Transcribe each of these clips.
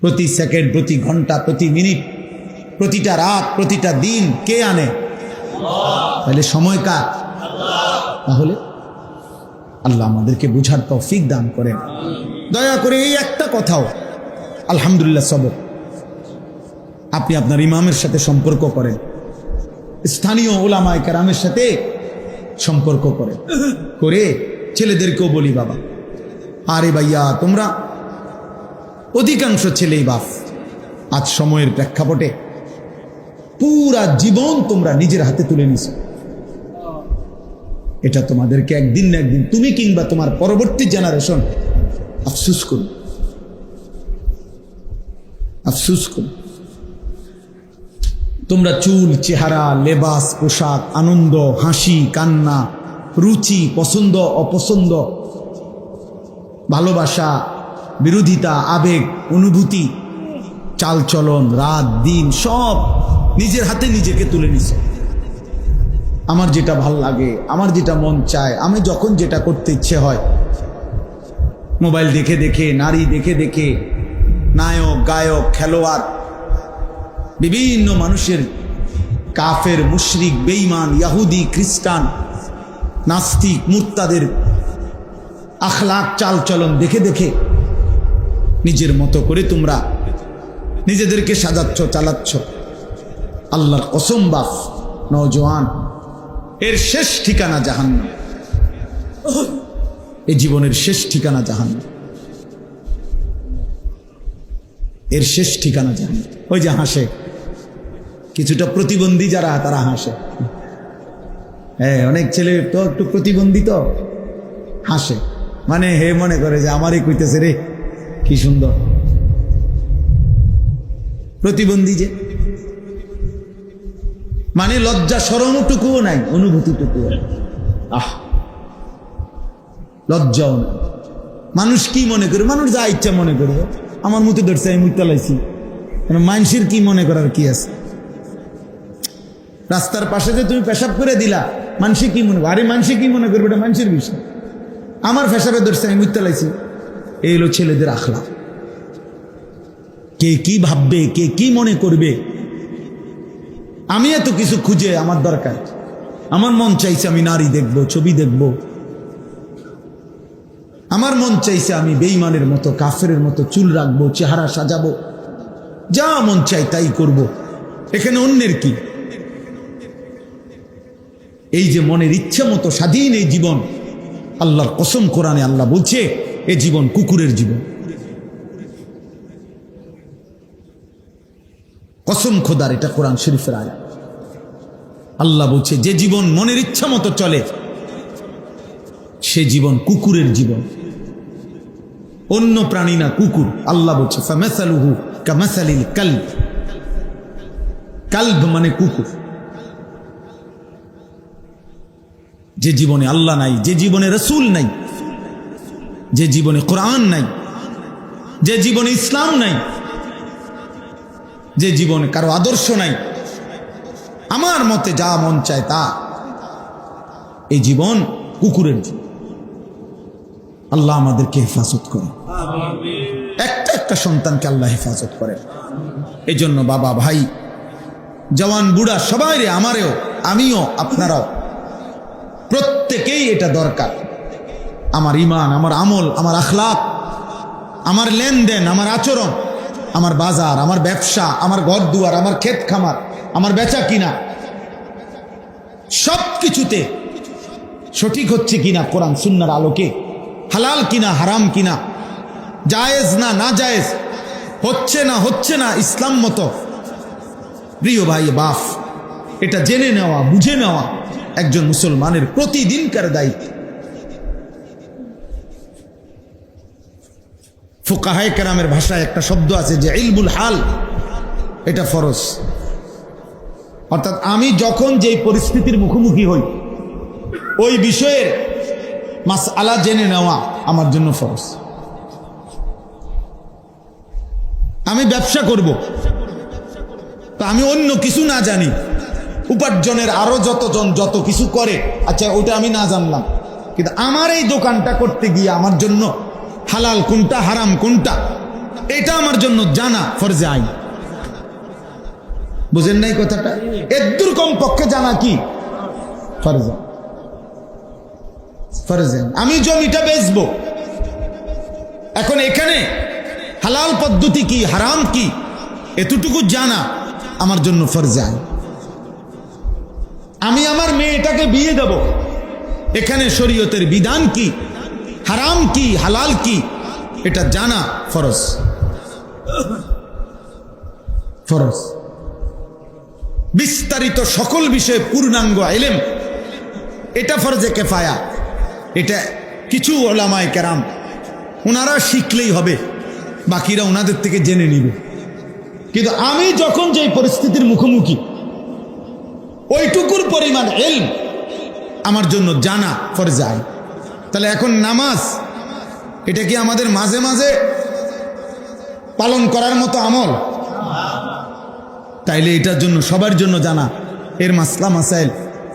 প্রতি সেকেন্ড, প্রতি ঘন্টা, প্রতি মিনিট, প্রতিটা রাত, প্রতিটা দিন কে আনে? তাহলে সময় কার? তাহলে আল্লাহ আমাদেরকে বুঝার তৌফিক দান করেন। দয়া করে এই একটা কথাও আলহামদুলিল্লাহ সবক আপনি আপনার ইমামের সাথে সম্পর্ক করেন, স্থানীয় উলামায়ে কেরামের সাথে সম্পর্ক করেন, করে ছেলেদেরকেও বলি, বাবা আরে ভাইয়া তোমরা অধিকাংশ ছেলেই বাপ আজ সময়ের প্রেক্ষাপটে পুরা জীবন তোমরা নিজের হাতে তুলে নিছো। এটা তোমাদেরকে একদিন না একদিন তুমি কিংবা তোমার পরবর্তী জেনারেশন আফসোস করো, আফসোস করো। তোমরা চুল, চেহারা, লেবাস, পোশাক, আনন্দ, হাসি, কান্না, রুচি, পছন্দ, অপছন্দ, ভালোবাসা, বিরোধিতা, আবেগ, অনুভূতি, চালচলন, রাত দিন সব নিজের হাতে নিজেকে তুলে নিছো। আমার যেটা ভাল লাগে, আমার যেটা মন চায়, আমি যখন যেটা করতে ইচ্ছে হয়, মোবাইল দেখে দেখে, নারী দেখে দেখে, নায়ক, গায়ক, খেলোয়াড়, বিভিন্ন মানুষের, কাফের, মুশরিক, বেঈমান, ইহুদি, খ্রিস্টান, নাস্তিক, মুরতাদের আখলাক, চালচলন দেখে দেখে নিজের মতো করে তোমরা নিজেদেরকে সাজাচ্ছ, চালাচ্ছ। আল্লাহর কসম বাপ, নওজোয়ান, এর শেষ ঠিকানা জাহান্নাম। এই জীবনের শেষ ঠিকানা জাহান্নাম, এর শেষ ঠিকানা জাহান্নাম। ওই যে হাসে কিছুটা প্রতিবন্ধী যারা, তারা হাসে। হ্যাঁ, অনেক ছেলে তো একটু প্রতিবন্ধী, তো হাসে, মানে হে মনে করে যে আমারই কইতেছে রে কি সুন্দর। প্রতিবন্ধী যে মানে লজ্জা শরমটুকুও নাই, অনুভূতিটুকুও নাই, লজ্জাও নাই। মানুষ কি মনে করে? মানুষ যা ইচ্ছা মনে করবে। আমার মতো ধরছে, আমি মুইতা লাইছি, মানুষের কি মনে করার কি আছে? রাস্তার পাশে যে তুমি পেশাব করে দিলা, মানুষে কি মনে করবে? আরে মানুষে কি মনে করবে, এটা মানুষের বিষয়। আমার পেশাবে ধরছে, আমি মুইতা লাইছি। এই হলো ছেলেদের আখলাক। কে কি ভাববে, কে কি মনে করবে, আমি এত কিছু খুঁজে আমার দরকার? আমার মন চাইছে আমি নারী দেখব, ছবি দেখব, আমার মন চাইছে আমি বেঈমানের মতো, কাফেরের মতো চুল রাখবো, চেহারা সাজাবো, যা মন চাই তাই করব। এখানে অন্যের কি? এই যে মনের ইচ্ছা মতো স্বাধীন এই জীবন, আল্লাহর কসম কোরআনে আল্লাহ বলছে এই জীবন কুকুরের জীবন। কসম খোদার, এটা কোরআন শরীফের আয়াত। আল্লাহ বলছে যে জীবন মনের ইচ্ছা মতো চলে সে জীবন কুকুরের জীবন, অন্য প্রাণী না, কুকুর। আল্লাহ বলছে ফামাসালুহু কামাসালিল কালব, কালব মানে কুকুর। যে জীবনে আল্লাহ নাই, যে জীবনে রসুল নাই, যে জীবনে কোরআন নাই, যে জীবনে ইসলাম নাই, যে জীবনে কারো আদর্শ নাই, আমার মতে যা মন চায় তা, এই জীবন কুকুরের জীবন। আল্লাহ আমাদেরকে হেফাজত করে, একটা একটা সন্তানকে আল্লাহ হেফাজত করে। এই জন্য বাবা, ভাই, জওয়ান, বুড়া সবাই রে, আমারেও, আমিও, আপনারাও, প্রত্যেকেই এটা দরকার। আমার ইমান, আমার আমল, আমার আখলাক, আমার লেনদেন, আমার আচরণ, আমার বাজার, আমার ব্যবসা, আমার ঘর দুয়ার, আমার ক্ষেত খামার, আমার বেচা কিনা, সব কিছুতে সঠিক হচ্ছে কিনা কোরআন সুন্নাহর আলোকে, হালাল কিনা হারাম কিনা, জায়েজ না না জায়েজ, হচ্ছে না ইসলাম মতো। প্রিয় ভাই বাপ, এটা জেনে নেওয়া, বুঝে নেওয়া একজন মুসলমানের প্রতিদিনকার দায়িত্ব। ফুকাহায়ে কেরামের ভাষায় একটা শব্দ আছে যে ইলমুল হাল, এটা ফরজ। অর্থাৎ আমি যখন যেই পরিস্থিতির মুখোমুখি হই ওই বিষয়ের মাসআলা জেনে নেওয়া আমার জন্য ফরজ। আমি ব্যবসা করব, তো আমি অন্য কিছু না জানি, উপার্জনের আরো যতজন যত কিছু করে, আচ্ছা ওটা আমি না জানলাম, কিন্তু আমার এই দোকানটা করতে গিয়ে আমার জন্য হালাল কোনটা হারাম কোনটা এটা আমার জন্য জানা ফরজে আইন। বুঝেন নাই কথাটা? এদুর কম পক্ষে জানা কি ফরজে। ফরজে আমি জমিটা বেচবো, এখন এখানে হালাল পদ্ধতি কি হারাম কি এতটুকু জানা আমার জন্য ফরজে আইন। আমি আমার মেয়েটাকে বিয়ে দেব, এখানে শরীয়তের বিধান কি, হারাম কি হালাল কি এটা জানা ফরজ। ফরজ বিস্তারিত সকল বিষয়ে পূর্ণাঙ্গ ইলম, এটা ফরজে কিফায়া। এটা কিছু উলামায়ে কেরাম ওনারা শিখলেই হবে, বাকিরা ওনাদের থেকে জেনে নিবে। কিন্তু আমি যখন যে পরিস্থিতির মুখোমুখি, ওইটুকুর পরিমাণ ইলম আমার জন্য জানা ফরজে আইন। তাহলে এখন নামাজ, এটা কি আমাদের মাঝে মাঝে পালন করার মতো আমল? তাইলে এটার জন্য সবার জন্য জানা এর মাসলা মাসাইল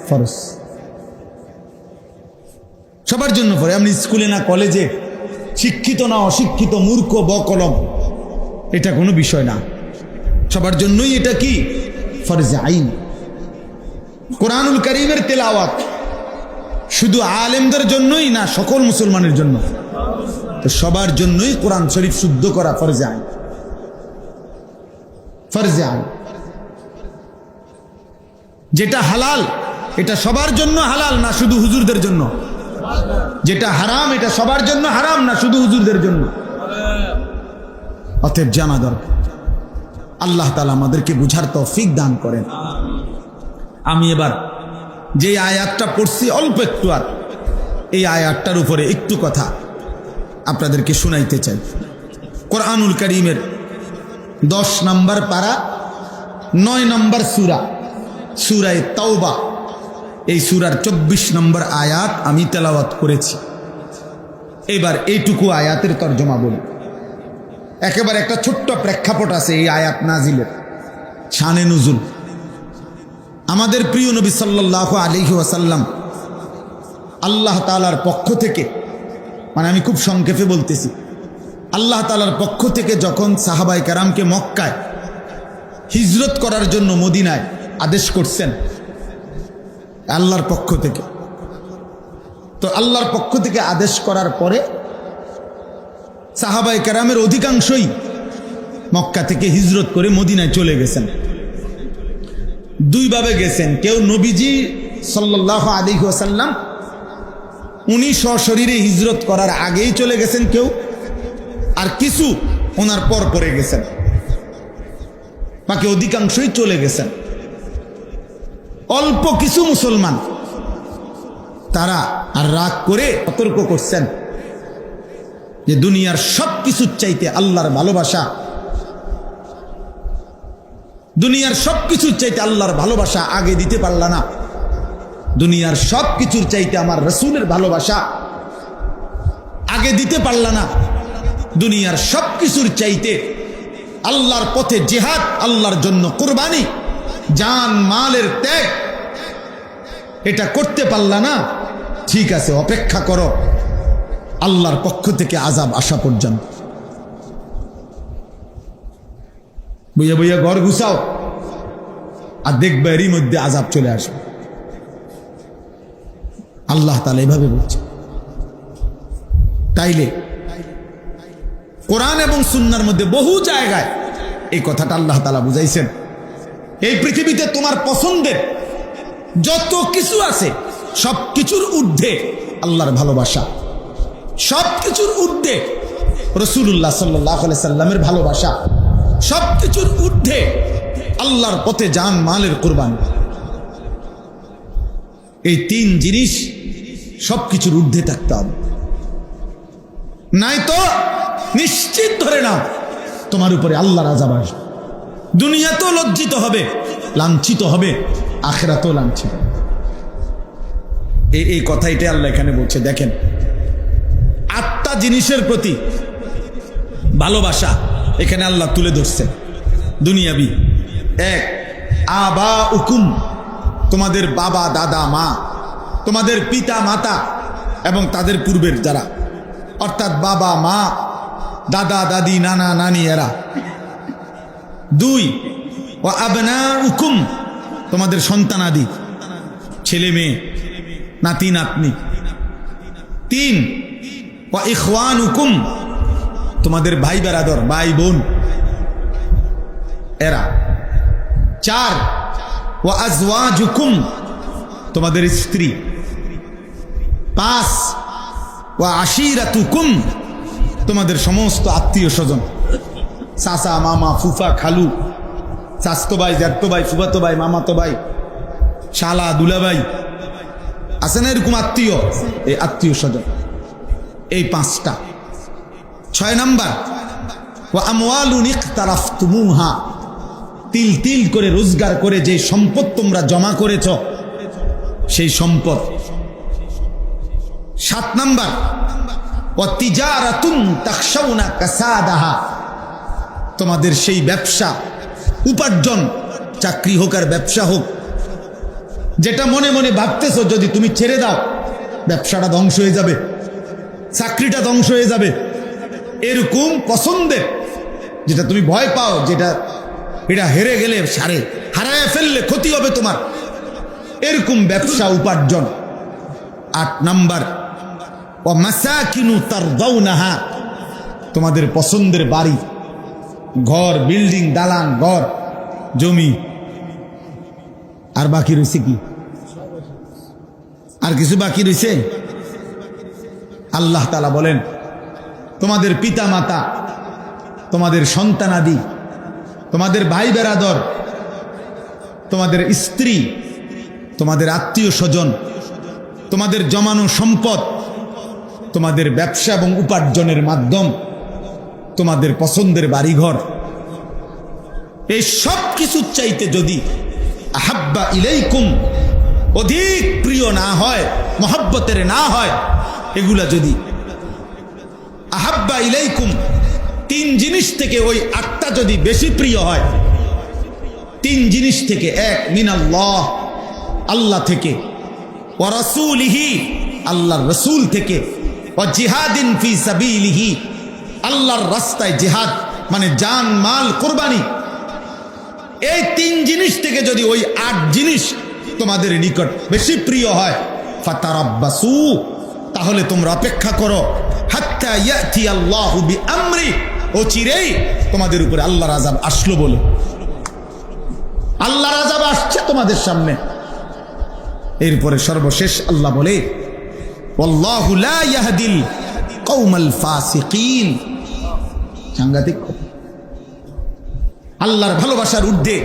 ফরজ, সবার জন্য পড়ে। আপনি স্কুলে না কলেজে, শিক্ষিত না অশিক্ষিত, মূর্খ বকলম, এটা কোনো বিষয় না, সবার জন্যই এটা কি ফরজে আইন। কোরআনুল কারীমের তেলাওয়াত শুধু আলেমদের জন্যই না, সকল মুসলমানের জন্য, তো সবার জন্যই কোরআন শরীফ শুদ্ধ করা ফরজে আইন। ফরজে আইন যেটা হালাল এটা সবার জন্য হালাল না শুধু হুজুরদের জন্য, যেটা হারাম এটা সবার জন্য হারাম না শুধু হুজুরদের জন্য। অতএব জানা দরকার। আল্লাহ তাআলা আমাদেরকে বুঝার তৌফিক দান করেন। আমি এবার যে আয়াতটা পড়ছি অল্প একটু, আর এই আয়াতটার উপরে একটু কথা আপনাদেরকে শুনাইতে চাই। কোরআনুল কারীমের 10 নম্বর পারা 9 নম্বর সূরা, সূরা তাওবা, এই সূরার 24 নম্বর আয়াত আমি তেলাওয়াত করেছি। এবার এইটুকু আয়াতের তরজমা বলি। একেবারে একটা ছোট্ট প্রেক্ষাপট আছে এই আয়াত নাজিলের, শানে নুজুল। আমাদের প্রিয় নবী সাল্লাল্লাহু আলাইহি ওয়াসাল্লাম আল্লাহ তাআলার পক্ষ থেকে, মানে আমি খুব সংক্ষেপে বলতেছি, আল্লাহ তাআলার পক্ষ থেকে যখন সাহাবায়ে কেরামকে মক্কায় হিজরত করার জন্য মদিনায় আদেশ করছেন আল্লাহর পক্ষ থেকে, তো আল্লাহর পক্ষ থেকে আদেশ করার পরে সাহাবায়ে কেরামের অধিকাংশই মক্কা থেকে হিজরত করে মদিনায় চলে গেছেন। দুইভাবে গেছেন, কেউ নবীজি সাল্লাল্লাহু আলাইহি ওয়াসাল্লাম উনি সশরীরে হিজরত করার আগেই চলে গেছেন কেউ, আর কিছু ওনার পর পরে গেছেন, বাকি অধিকাংশই চলে গেছেন। অল্প কিছু মুসলমান তারা আর রাগ করে সতর্ক করছেন যে দুনিয়ার সব কিছুর চাইতে আল্লাহর ভালোবাসা, দুনিয়ার সব কিছুর চাইতে আল্লাহর ভালোবাসা আগে দিতে পারলা না, দুনিয়ার সব কিছুর চাইতে আমার রাসূলের ভালোবাসা আগে দিতে পারলা না, দুনিয়ার সব কিছুর চাইতে আল্লাহর পথে জিহাদ, আল্লাহর জন্য কুরবানি, জান মালের ত্যাগ এটা করতে পারলা না, ঠিক আছে অপেক্ষা করো আল্লাহর পক্ষ থেকে আযাব আসা পর্যন্ত। বইয়া বইয়া ঘর গুছাও আর দেখবে এরই মধ্যে আযাব চলে আসবে। আল্লাহ তাআলা এভাবে বলছে। তাইলে কোরআন এবং সুন্নাহর মধ্যে বহু জায়গায় এই কথাটা আল্লাহ তাআলা বুঝাইছেন। এই পৃথিবীতে তোমার পছন্দের যত কিছু আছে সব কিছুর ঊর্ধ্বে আল্লাহর ভালোবাসা, সব কিছুর ঊর্ধ্বে রাসূলুল্লাহ সাল্লাল্লাহু আলাইহি সাল্লামের ভালোবাসা, সব কিছুর ঊর্ধ্বে আল্লাহর পথে জান মালের কুরবানি। এই তিন জিনিস সব কিছুর ঊর্ধ্বে থাকতে হবে, নাই তো নিশ্চিত ধরে নাও তোমার উপরে আল্লাহর আযাব আসবে। দুনিয়াতেও লজ্জিত হবে, লাঞ্ছিত হবে, আখিরাতেও লাঞ্ছিত। এই কথাইটাই আল্লাহ এখানে বলছে। দেখেন, 8টা জিনিসের প্রতি ভালোবাসা এখানে আল্লাহ তুলে ধরছে দুনিয়াবি। 1, আবা উকুম, তোমাদের বাবা দাদা মা, তোমাদের পিতা মাতা এবং তাদের পূর্বের যারা, অর্থাৎ বাবা মা দাদা দাদি নানা নানি এরা। 2 ওয়া আবনাউকুম, তোমাদের সন্তানাদি, ছেলে মেয়ে, নাতি নাতনি। 3 ওয়া ইখওয়ানুকুম, তোমাদের ভাই বেরাদর, ভাই বোন এরা। 4 ওয়া আজওয়াজুকুম, তোমাদের স্ত্রী। 5 ওয়া আশিরাতুকুম, তোমাদের সমস্ত আত্মীয় স্বজন, চাচা মামা ফুফা খালু, চাচতো ভাই জ্যাঠতো ভাই ফুফাতো ভাই মামাতো ভাই শালা দুলাভাই, আছে না এরকম আত্মীয়? এই আত্মীয় স্বজন, এই 5টা। 6 নাম্বার ওয়া আমওয়ালুন ইকতারাফতুমুহা, তিল তিল করে রোজগার করে যে সম্পদ তোমরা জমা করেছ সেই সম্পদ। 7 নাম্বার ওয়া তিজারাতুন তাখশাউনা কাসাদাহা, তোমাদের সেই ব্যবসা উপার্জন, চাকরি হোক আর ব্যবসা হোক, যেটা মনে মনে ভাবতেছো যদি তুমি ছেড়ে দাও ব্যবসাটা ধ্বংস হয়ে যাবে, চাকরিটা ধ্বংস হয়ে যাবে, এরকম পছন্দের যেটা তুমি ভয় পাও, যেটা এটা হেরে গেলে হারায় ফেললে ক্ষতি হবে তোমার, এরকম ব্যবসা উপার্জন। 8 নাম্বার ওয়া মাসাকিনু তারদাউনাহা, তোমাদের পছন্দের বাড়ি, ঘর, বিল্ডিং, দালান, ঘর, জমি। আর বাকি রয়েছে কি? আর কিছু বাকি রয়েছে? আল্লাহ তাআলা বলেন তোমাদের পিতা মাতা, তোমাদের সন্তানাদি, তোমাদের ভাই বেরাদর, তোমাদের স্ত্রী, তোমাদের আত্মীয় স্বজন, তোমাদের জমানো সম্পদ, তোমাদের ব্যবসা এবং উপার্জনের মাধ্যম, তোমাদের পছন্দের বাড়িঘর, এই সব কিছুর চাইতে যদি আহাব্বা ইলাইকুম, অধিক প্রিয় না হয়, মহব্বতের না হয়, এগুলা যদি আহাব্বা ইলাইকুম, 3 জিনিস থেকে ওই 8টা যদি বেশি প্রিয় হয়, 3 জিনিস থেকে, 1 মিনাল্লাহ, আল্লাহ থেকে, ওয়া রাসূলিহি, আল্লাহর রাসূল থেকে, ওয়া জিহাদিন ফি সাবিলিহি, আল্লাহর রাস্তায় জিহাদ মানে জান মাল কুরবানি, এই 3 জিনিস থেকে যদি ওই 8 জিনিস তোমাদের নিকট বেশি প্রিয় হয়, ফাতারাব্বাসু, তাহলে তোমরা অপেক্ষা করো, হাত্তা ইয়াতি আল্লাহু বিআমরি, অচিরেই তোমাদের উপরে আল্লাহর আযাব আসলো বলে। আল্লাহর আযাব আসছে তোমাদের সামনে। এরপরে সর্বশেষ আল্লাহ বলে ওয়াল্লাহু লা ইয়াহদিল কওমাল ফাসিকিন। সাংঘাতিক কথা। আল্লাহর ভালোবাসার ঊর্ধ্বে,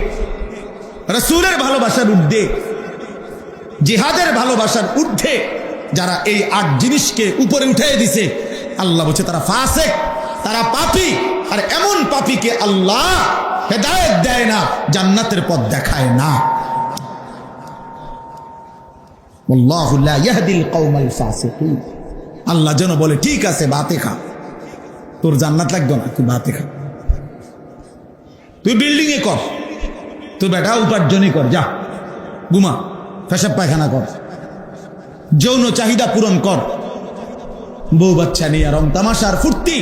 রাসূলের ভালোবাসার ঊর্ধ্বে, জিহাদের ভালোবাসার ঊর্ধ্বে যারা এই 8 জিনিসকে উপরে উঠিয়ে দিছে, আল্লাহ বলছে তারা ফাসিক, তারা পাপী। আর এমন পাপীকে আল্লাহ হেদায়েত দেয় না, জান্নাতের পথ দেখায় না। আল্লাহু লা ইয়াহদিল কওমাল ফাসিকিন। আল্লাহ যেন বলে ঠিক আছে ভাতে খা, তোর জান্নাত লাগবে না, তুই ভাতে খা, তুই বিল্ডিং এ কর, তুই বেটা উপার্জনই কর, যা ঘুমা, পেশাব পায়খানা কর, যৌন চাহিদা পূরণ কর, বউ বাচ্চা নিয়ে রং তামাশার ফুর্তি,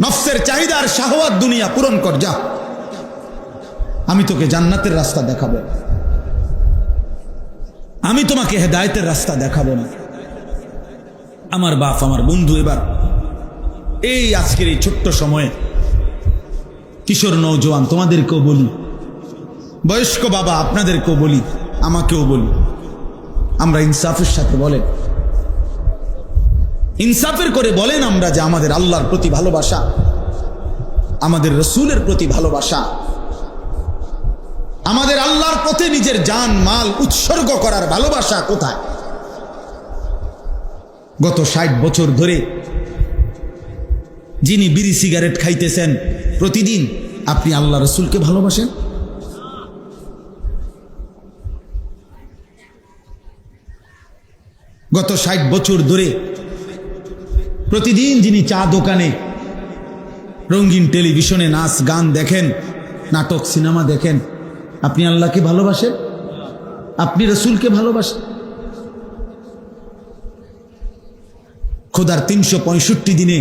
নফসের চাহিদার শাহওয়াত দুনিয়া পূরণ কর, যা, আমি তোকে জান্নাতের রাস্তা দেখাবো, আমি তোমাকে হেদায়েতের রাস্তা দেখাবো না। আমার বাপ, আমার বন্ধু, এবার এই আজকের এই ছোট্ট সময়ে কিশোর নওজোয়ান তোমাদেরকেও বলি, বয়স্ক বাবা আপনাদেরকেও বলি, আমাকেও বলি, আমরা ইনসাফের সাথে বলেন, ইনসাফের করে বলেন আমরা যে আমাদের আল্লাহর প্রতি ভালোবাসা, আমাদের রসুলের প্রতি ভালোবাসা, আমাদের আল্লাহর পথে নিজের জান মাল উৎসর্গ করার ভালোবাসা কোথায়? গত 60 বছর ধরে যিনি বিড়ি সিগারেট খাইতেছেন প্রতিদিন, আপনি আল্লাহ রসুলকে ভালোবাসেন? গত 60 বছর ধরে প্রতিদিন যিনি চা দোকানে, রঙিন টেলিভিশনে নাচ গান দেখেন, নাটক সিনেমা দেখেন, আপনি আল্লাহকে ভালোবাসেন? আপনি রসুলকে ভালোবাসেন? খোদার 365 দিনে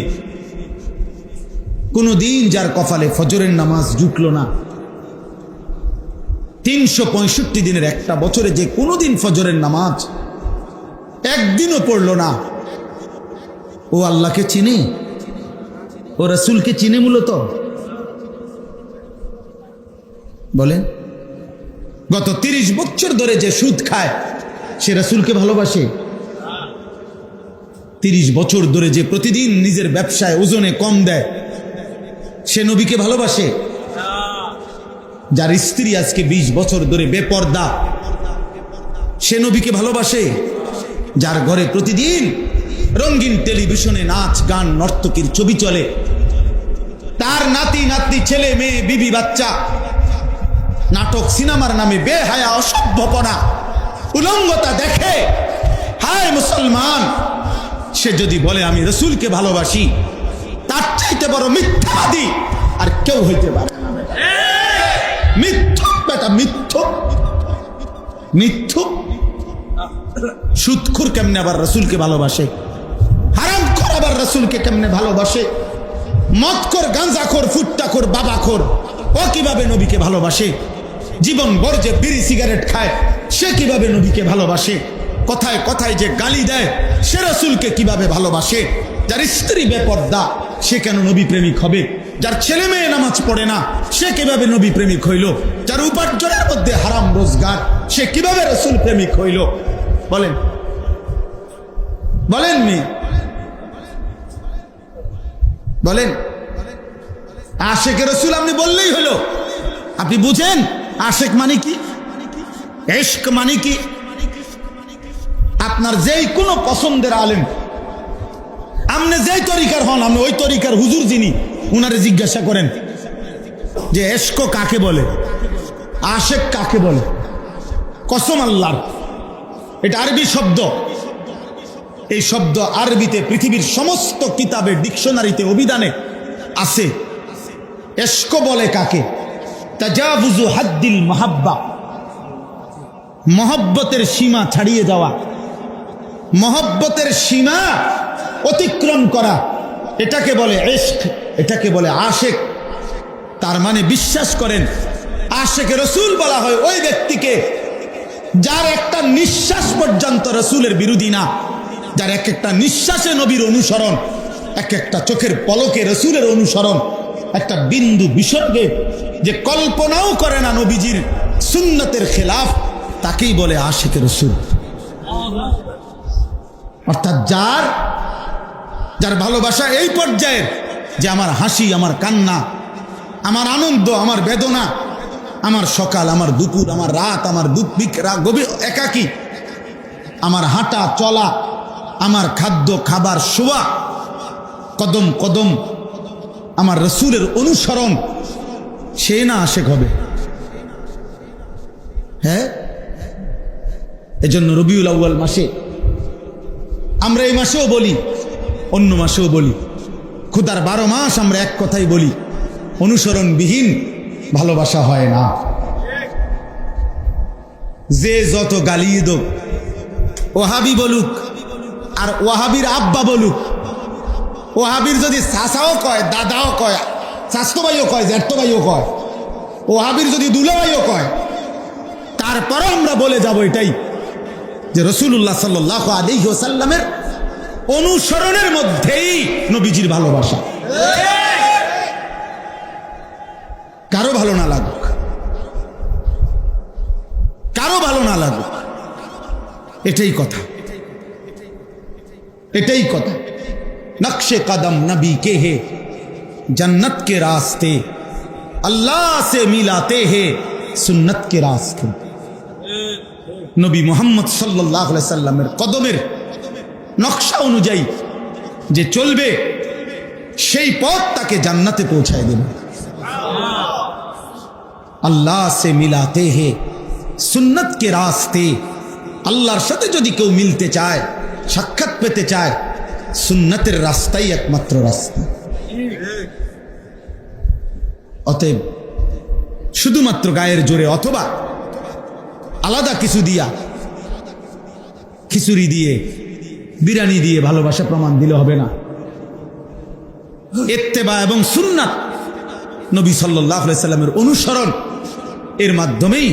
কোনো দিন যার কপালে ফজরের নামাজ জুটলো না, 365 দিনের একটা বছরে যে কোনো দিন ফজরের নামাজ একদিনও পড়লো না, ও আল্লাহকে চিনে, ও রাসূলকে চিনে মূলত? বলেন, গত 30 বছর ধরে যে সুদ খায় সে রাসূলকে ভালোবাসে? 30 বছর ধরে যে প্রতিদিন নিজের ব্যবসায় ওজনে কম দেয় সে নবীকে ভালোবাসে? যার স্ত্রী আজকে 20 বছর ধরে বেপর্দা সে নবীকে ভালোবাসে? যার ঘরে প্রতিদিন রঙিন টেলিভিশনে নাচ গান নর্তকীর ছবি চলে, তার নাতি নাতনি ছেলে মেয়ে বিবি বাচ্চা নাটক সিনেমার নামে বেহায়া অসভ্যপনা উলঙ্গতা দেখে, হায় মুসলমান, সে যদি বলে আমি রাসূলকে ভালোবাসি, তার চাইতে বড় মিথ্যাবাদী আর কেউ হইতে পারে না। মিথ্যুক বেটা, মিথ্যুক, মিথ্যুক। সুদখোর কেমনে আবার রাসূলকে ভালোবাসে? হারামখোর আবার রাসূলকে কেমনে ভালোবাসে? মদখোর, গাঁজাখোর, ফুট্টাখোর, বাবাখোর ও কিভাবে নবীকে ভালোবাসে? জীবন ভর যে বিড়ি সিগারেট খায় সে কিভাবে নবীকে ভালোবাসে? কথায় কথায় যে গালি দেয় সে রাসূলকে কিভাবে ভালোবাসে? যার স্ত্রী বেপর্দা সে কেন নবী প্রেমিক হবে? যার ছেলে মেয়ে নামাজ পড়ে না সে কিভাবে নবী প্রেমিক হইল? যার উপার্জনের মধ্যে হারাম রোজগার সে কিভাবে রাসূল প্রেমিক হইল? বলেন, বলেন মেয়ে, বলেন। আশেকে রাসূল আপনি বললেই হলো। আপনি বুঝেন আশেক মানে কি, ইশক মানে কি? আপনার যেই কোনো পছন্দের আলেম, আপনি যেই তরিকার হন, আপনি ওই তরিকার হুজুর যিনি, উনারে জিজ্ঞাসা করেন যে ইশক কাকে বলে, আশেক কাকে বলে। কসম আল্লাহর, এটা আরবি শব্দ। এই শব্দ আরবিতে পৃথিবীর সমস্ত কিতাবে, ডিকশনারিতে, অভিধানে আছে। ইশক বলে কাকে? তাজাবুজু হাদ্দিল মাহাব্বা, মহব্বতের সীমা ছাড়িয়ে যাওয়া, মহব্বতের সীমা অতিক্রম করা, এটাকে বলে ইশক, এটাকে বলে আশেক। তার মানে বিশ্বাস করেন আশেকে রাসূল বলা হয় ওই ব্যক্তিকে যার একটা নিঃশ্বাস পর্যন্ত রাসূলের বিরোধী না, যার এক একটা নিঃশ্বাসে নবীর অনুসরণ, এক একটা চোখের পলকে রাসূলের অনুসরণ, একটা বিন্দু বিসর্গে যে কল্পনাও করে না নবীজির সুন্নতের খেলাফ, তাকেই বলে আশিকে রাসূল। অর্থাৎ যার যার ভালোবাসা এই পর্যায়ের যে আমার হাসি, আমার কান্না, আমার আনন্দ, আমার বেদনা, আমার সকাল, আমার দুপুর, আমার রাত, আমার গভীর একাকী, আমার হাঁটা চলা, আমার খাদ্য খাবার শোয়া, কদম কদম আমার রাসূলের অনুসরণ, সে না আশেক হবে? হ্যাঁ, এজন্য রবিউল আউয়াল মাসে, আমরা এই মাসেও বলি, অন্য মাসেও বলি, খোদার 12 মাস আমরা এক কথাই বলি, অনুসরণবিহীন ভালোবাসা হয় না। যে যত গালিয়ে দোক, ওহাবি বলুক আর ওহাবির আব্বা বলুক, ওহাবির যদি চাচাও কয়, দাদাও কয়, চাচতো ভাইও কয়, জ্যাঠতো ভাইও কয়, ওহাবির যদি দুলাভাইও কয়, তারপরও আমরা বলে যাব এটাই যে রাসূলুল্লাহ সাল্লাল্লাহু আলাইহি ওয়াসাল্লামের অনুসরণের মধ্যেই নবীজির ভালোবাসা। কারো ভালো না লাগুক, কারো ভালো না লাগুক, এটাই কথা, এটাই কথা। নকশে কদম নবী के है जन्नत के रास्ते, अल्लाह से मिलाते हैं सुन्नत के रास्ते। নবী মুহাম্মদ সাল্লাল্লাহু আলাইহি সাল্লামের কদমের নকশা অনুযায়ী যে চলবে সেই পথ তাকে জান্নাতে পৌঁছায় দেবে। আল্লাহ সে মিলাতে হে সুন্নত কে রাস্তে, আল্লাহর সাথে যদি কেউ মিলতে চায়, সাক্ষাৎ পেতে চায়, সুন্নতের রাস্তাই একমাত্র রাস্তা। অতএব শুধুমাত্র গায়ের জোরে অথবা আলাদা কিছু দিয়া, খিচুড়ি দিয়ে, বিরিয়ানি দিয়ে ভালোবাসা প্রমাণ দিলে হবে না। ইত্তেবা এবং সুন্নাত, নবী সাল্লাল্লাহু আলাইহি সাল্লামের অনুসরণ, এর মাধ্যমেই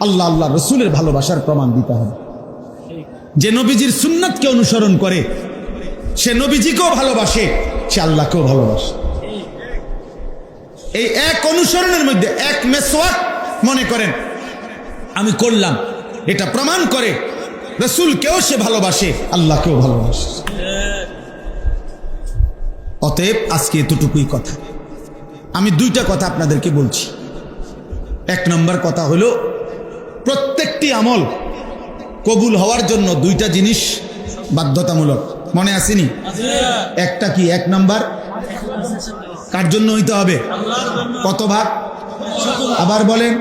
আল্লাহ আল্লাহ রসুলের ভালোবাসার প্রমাণ দিতে হবে। যে নবীজির সুন্নাতকে অনুসরণ করে সে নবীজিকেও ভালোবাসে, সে আল্লাহকেও ভালোবাসে। এই এক অনুসরণের মধ্যে এক মেসওয়াক মনে করেন আমি করলাম, এটা প্রমাণ করে রসুলকেও সে ভালোবাসে, আল্লাহকেও ভালোবাসে। অতএব আজকে এতটুকুই কথা। আমি দুইটা কথা আপনাদেরকে বলছি। এক নম্বর কথা হলো, প্রত্যেকটি আমল কবুল হওয়ার জন্য দুইটা জিনিস বাধ্যতামূলক, মনে আসেনি? একটা কি? এক নাম্বার, কার জন্য হইতে হবে? কত ভাগ? আবার বলেন।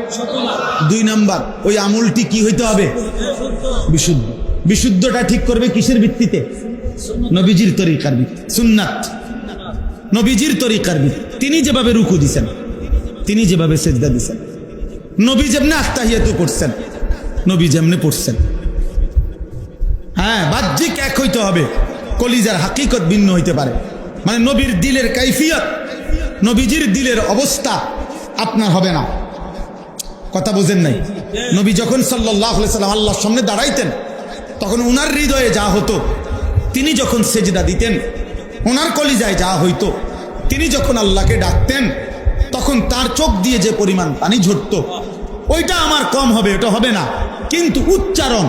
2 নাম্বার, ওই আমলটি কি হইতে হবে? বিশুদ্ধ। বিশুদ্ধটা ঠিক করবে কিসের ভিত্তিতে? নবীজির তরিকার ভিত্তিতে, সুন্নাত, নবীজির তরিকার ভিত্তিতে। তিনি যেভাবে রুকু দিছেন, তিনি যেভাবে সেজদা দিছেন, নবী যেমনে আত্তাহিয়াতু করছেন, নবী যেমনে পড়ছেন। হ্যাঁ, বাহ্যিক এক হইতে হবে, কলিজার হাকিকত ভিন্ন হইতে পারে। মানে নবীর দিলের কাইফিয়ত, নবীজির দিলের অবস্থা আপনার হবে না। কথা বুঝেন নাই? নবী যখন সাল্লাল্লাহু আলাইহি সাল্লাম আল্লাহর সামনে দাঁড়াইতেন, তখন উনার হৃদয়ে যা হতো, তিনি যখন সেজদা দিতেন ওনার কলিজায় যা হইতো, তিনি যখন আল্লাহকে ডাকতেন তখন তার চোখ দিয়ে যে পরিমাণ পানি ঝরত, ওইটা আমার কম হবে, ওটা হবে না। কিন্তু উচ্চারণ,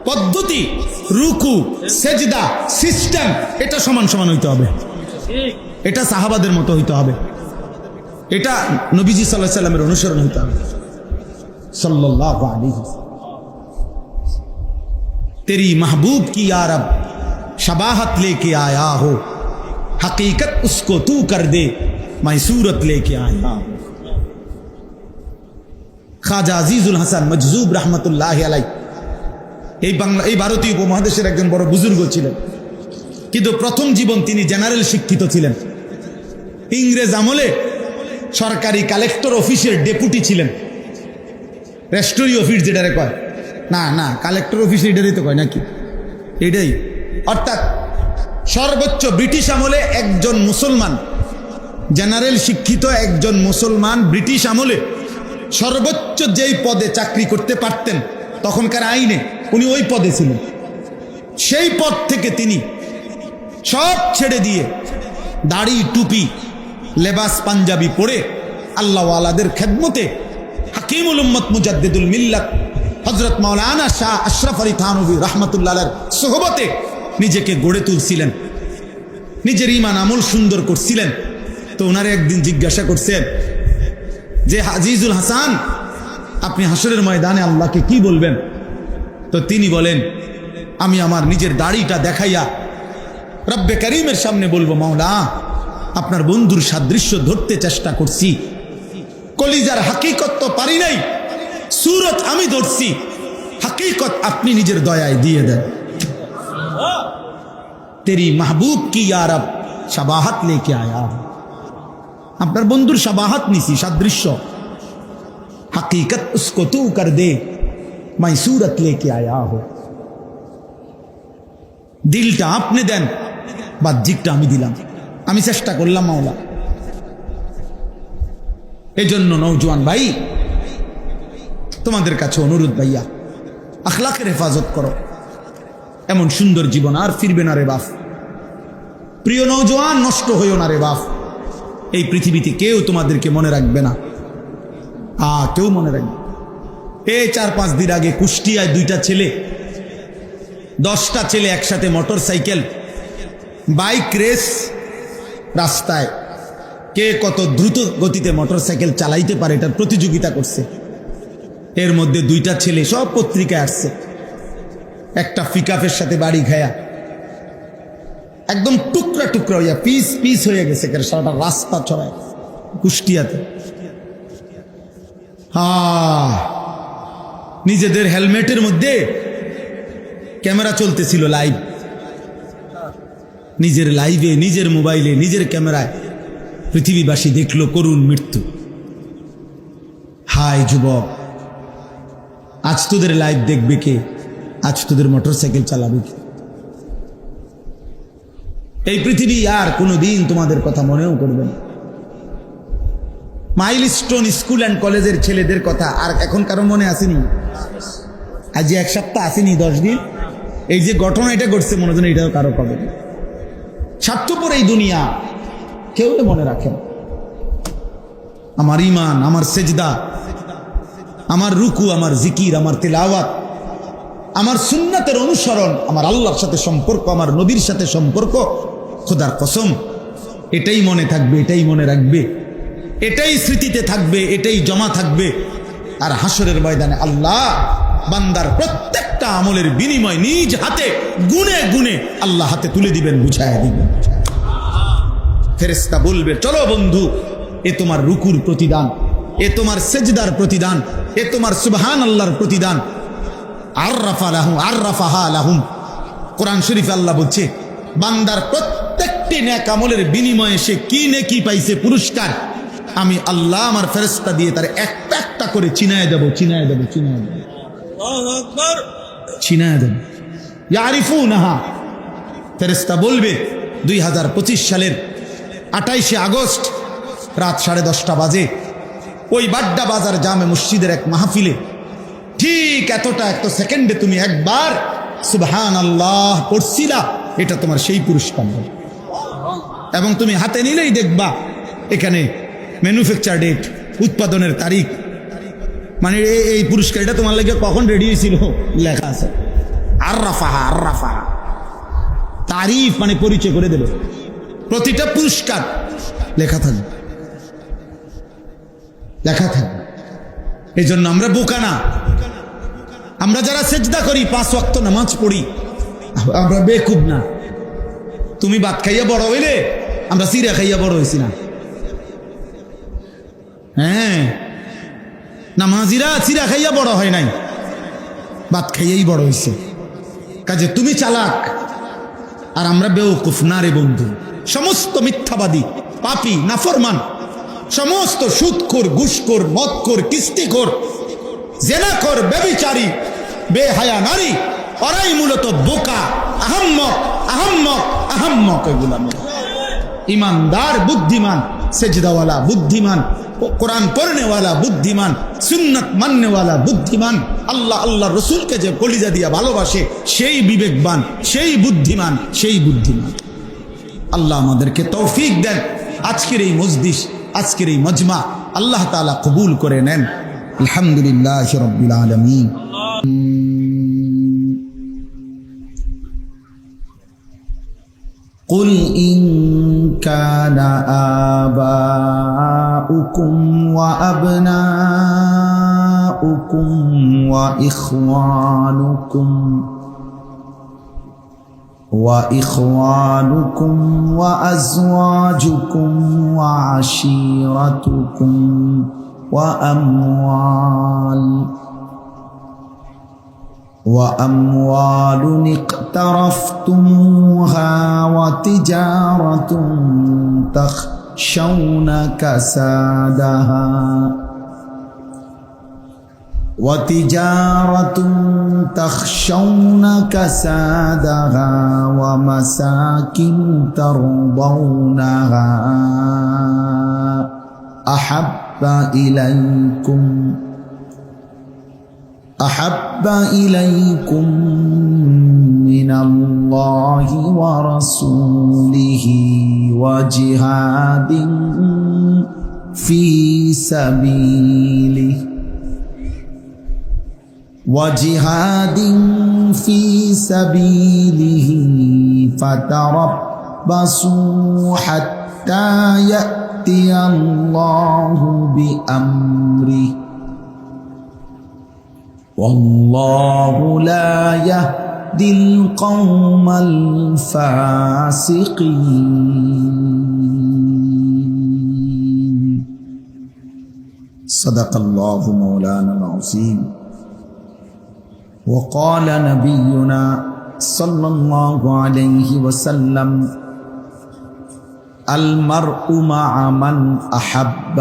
পদ্ধতি, রুকু, সেজদা, সিস্টেম, এটা সমান সমান হইতে হবে। এটা সাহাবাদের মতো হইতে হবে। এটা নবীজি সাল্লাল্লাহু আলাইহি সাল্লামের অনুসরণ হইতে হবে। সাল্লাল্লাহু আলাইহি তেরি महबूब की या रब शबाहत लेके आया हो, हकीकत उसको तू कर दे, मैं सूरत लेके आया। খাজা আজিজুল হাসান মজজুব রহমতুল্লাহ আলাইহি এই ভারতীয় উপমহাদেশের একজন বড় বুজুর্গ ছিলেন, কিন্তু প্রথম জীবন তিনি জেনারেল শিক্ষিত ছিলেন। ইংরেজ আমলে সরকারি কালেক্টর অফিসের ডেপুটি ছিলেন। রেস্টরি অফিস যেটারে কয়, না না, কালেক্টর অফিস এটারই তো কয় নাকি? এটাই। অর্থাৎ সর্বোচ্চ ব্রিটিশ আমলে একজন মুসলমান, জেনারেল শিক্ষিত একজন মুসলমান ব্রিটিশ আমলে সর্বোচ্চ যেই পদে চাকরি করতে পারতেন, তখনকার আইনে উনি ওই পদে ছিলেন। সেই পদ থেকে তিনি সব ছেড়ে দিয়ে দাড়ি, টুপি, লেবাস, পাঞ্জাবি পরে আল্লাহওয়ালাদের খেদমতে হাকিমুল উম্মত মুজাদ্দিদুল মিল্লাত হযরত মাওলানা শাহ আশরাফ আলী থানভী রাহমাতুল্লাহ সোহবতে নিজেকে গড়ে তুলছিলেন, নিজের ঈমান আমল সুন্দর করছিলেন। তো ওনারে একদিন জিজ্ঞাসা করছেন যে, আজিজুল হাসান, আপনি হাসরের ময়দানে আল্লাহকে কি বলবেন? তো তিনি বলেন, আমি আমার নিজের দাড়িটা দেখাইয়া রব্বে করিমের সামনে বলবো, মাওলা, আপনার বন্ধুর সাদৃশ্য ধরতে চেষ্টা করছি, কলিজার হাকিকত তো পারি নাই, সুরত আমি ধরছি, হাকিকত আপনি নিজের দয়ায় দিয়ে দেন। তেরি মাহবুব কি ইয়া রব শাবাহাত লেকে আয়া, আপনার বন্ধুর শাবাহাত নিছি, সাদৃশ্য, হাকিকত উসকো তু কর দে, মাই সুরত লেকে আয়া হো। দিলটা আপনি দেন, বাহ্যিকটা আমি দিলাম, আমি চেষ্টা করলাম মাওলা। এজন্য নওজোয়ান ভাই, তোমাদের কাছে অনুরোধ, ভাইয়া, আখলাকের হেফাজত করো। এমন সুন্দর জীবন আর ফিরবে না রে বাপ। প্রিয় নওজোয়ান, নষ্ট হইও না রে বাপ। এই পৃথিবীতে কেউ তোমাদেরকে মনে রাখবে না, কেউ মনে রাখবে। এই 4-5 দিন আগে কুষ্টিয়ায় 2টা ছেলে, 10টা ছেলে একসাথে মোটর সাইকেল, বাইক রেস, রাস্তায় কে কত দ্রুত গতিতে মোটর সাইকেল চালাইতে পারে এটার প্রতিযোগিতা করছে। এর মধ্যে 2টা ছেলে, সব পত্রিকায় আসছে, একটা পিকআপের সাথে বাড়ি খায়া একদম টুকরা টুকরা হইয়া পিস পিস হয়ে গেছে, সারাটা রাস্তা ছড়ায় কুষ্টিয়াতে। নিজেদের হেলমেটের মধ্যে ক্যামেরা চলতেছিল, লাইভ, নিজের লাইভে, নিজের মোবাইলে, নিজের ক্যামেরায় পৃথিবীবাসী দেখলো করুণ মৃত্যু। হায় যুবক, আজ তোদের লাইভ দেখবে কে? আজ তোদের মোটর সাইকেল চালাবে কে? এই পৃথিবী আর কোনোদিন তোমাদের কথা মনেও করবে না। মাইলস্টোন স্কুল অ্যান্ড কলেজের ছেলেদের কথা আর এখন কারো মনে আসেনি? আজ এক সপ্তাহ আসেনি, 10 দিন। এই যে ঘটনা এটা ঘটছে, মনে হয় এটাও কারো পাবে না। স্বার্থপর এই দুনিয়া, কেউ মনে রাখেন। আমার ইমান, আমার সেজদা, আমার রুকু, আমার জিকির, আমার তিলাওয়াত, আমার সুন্নাতের অনুসরণ, আমার আল্লাহর সাথে সম্পর্ক, আমার নবীর সাথে সম্পর্ক, খোদার কসম এটাই মনে থাকবে, এটাই মনে রাখবে, এটাই স্মৃতিতে থাকবে, এটাই জমা থাকবে। আর হাসরের ময়দানে আল্লাহ বান্দার প্রত্যেকটা আমলের বিনিময় নিজ হাতে গুনে গুনে আল্লাহ হাতে তুলে দিবেন, বুঝায় দিবেন। ফেরেশতা বলবে, চলো বন্ধু, এ তোমার রুকুর প্রতিদান, এ তোমার সেজদার প্রতিদান, এ তোমার সুবহান আল্লাহর প্রতিদান। আররাফা লাহুম আররাফাহা লাহুম। কোরআন শরীফে আল্লাহ বলছে, বান্দার প্রত্যেকটি নেক আমলের বিনিময়ে সে কি নেকি পাইছে, পুরস্কার, আমি আল্লাহ আমার ফেরেশতা দিয়ে তার একটা একটা করে চিনায় দেব, চিনায় দেব, চিনায় দেব, আল্লাহু আকবার, চিনায় দেব। ইয়ারিফুনাহা। ফেরেশতা বলবে 2025 সালের 28শে আগস্ট রাত 10:30 বাজে ওই বাড্ডা বাজার জামে মসজিদের এক মাহফিলে ঠিক এত সেকেন্ডে তুমি একবার সুবহানাল্লাহ পড়ছিলা, এটা তোমার সেই পুরস্কার। এবং তুমি হাতে নিলেই দেখবা এখানে ম্যানুফ্যাকচার ডেট, উৎপাদনের তারিখ, মানে এই পুরস্কার এটা তোমার লাগে কখন রেডি হয়েছিল লেখা আছে। আররাফাহা আররাফাহা, তারিফ মানে পরিচয় করে দেবে, প্রতিটা পুরস্কার লেখা থাকবে, লেখা থাকবে। এই জন্য আমরা বোকা না। আমরা যারা সেজদা করি, 5 ওয়াক্ত নামাজ পড়ি, আমরা বেকুব না। তুমি ভাত খাইয়া বড় হইলে, আমরা চিরা খাইয়া বড় হয়েছি না। হ্যাঁ, নামাজিরা চিরা খাইয়া বড় হয় নাই, ভাত খাইয়াই বড় হয়েছে। কাজে তুমি চালাক আর আমরা বেওকুফ না রে বন্ধু। সমস্ত মিথ্যাবাদী, পাপী, নাফরমান, সমস্ত সুদখোর, ঘুষখোর, মদখোর, কিস্তিখোর, জেনাখোর, ব্যভিচারী, বেহায়া নারী, ওরাই মূলত বোকা, আহাম্মক আহাম্মক আহাম্মক। এগুলা ইমানদার বুদ্ধিমান, সেজদাওয়ালা বুদ্ধিমান, কোরআন পড়নেওয়ালা বুদ্ধিমান, সুন্নাত মাননেওয়ালা বুদ্ধিমান, আল্লাহ আল্লাহ রসুলকে যে কলিজা দিয়া ভালোবাসে সেই বিবেকবান, সেই বুদ্ধিমান, সেই বুদ্ধিমান। আল্লাহ আমাদেরকে তৌফিক দেন। আজকের এই মজলিস, আজকের এই মজমা আল্লাহ তাআলা কবুল করে নেন। আলহামদুলিল্লাহ রাব্বিল আলামিন। قل إن كان آباؤكم وأبناؤكم وإخوانكم وأزواجكم وعشيرتكم وأموال اقترفتموها وتجارة تخشون كسادها ومساكن ترضونها أحب إليكم من الله ورسوله وجهاد في سبيله فتربصوا حتى يأتي الله بأمره والله لا يهدي القوم الفاسقين. صدق الله مولانا العظيم. وقال نبينا صلى الله عليه وسلم المرء مع من أحب.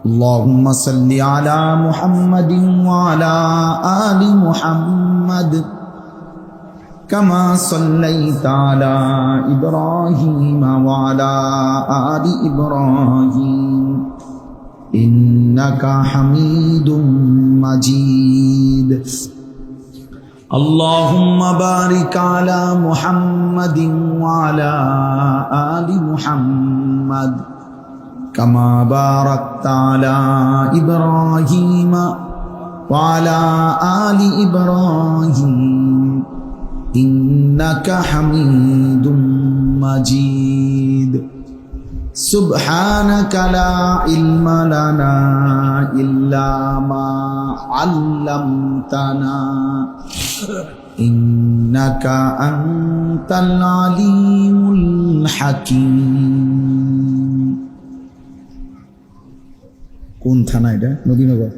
اللهم صل على محمد وعلى آل محمد كما صليت على إبراهيم وعلى آل إبراهيم إنك حميد مجيد اللهم بارك على محمد وعلى آل محمد كما باركت على إبراهيم وعلى آل إبراهيم إنك حميد مجيد سبحانك لا علم لنا إلا ما علمتنا إنك أنت العليم الحكيم কোন থানা এটা? নবীনগর।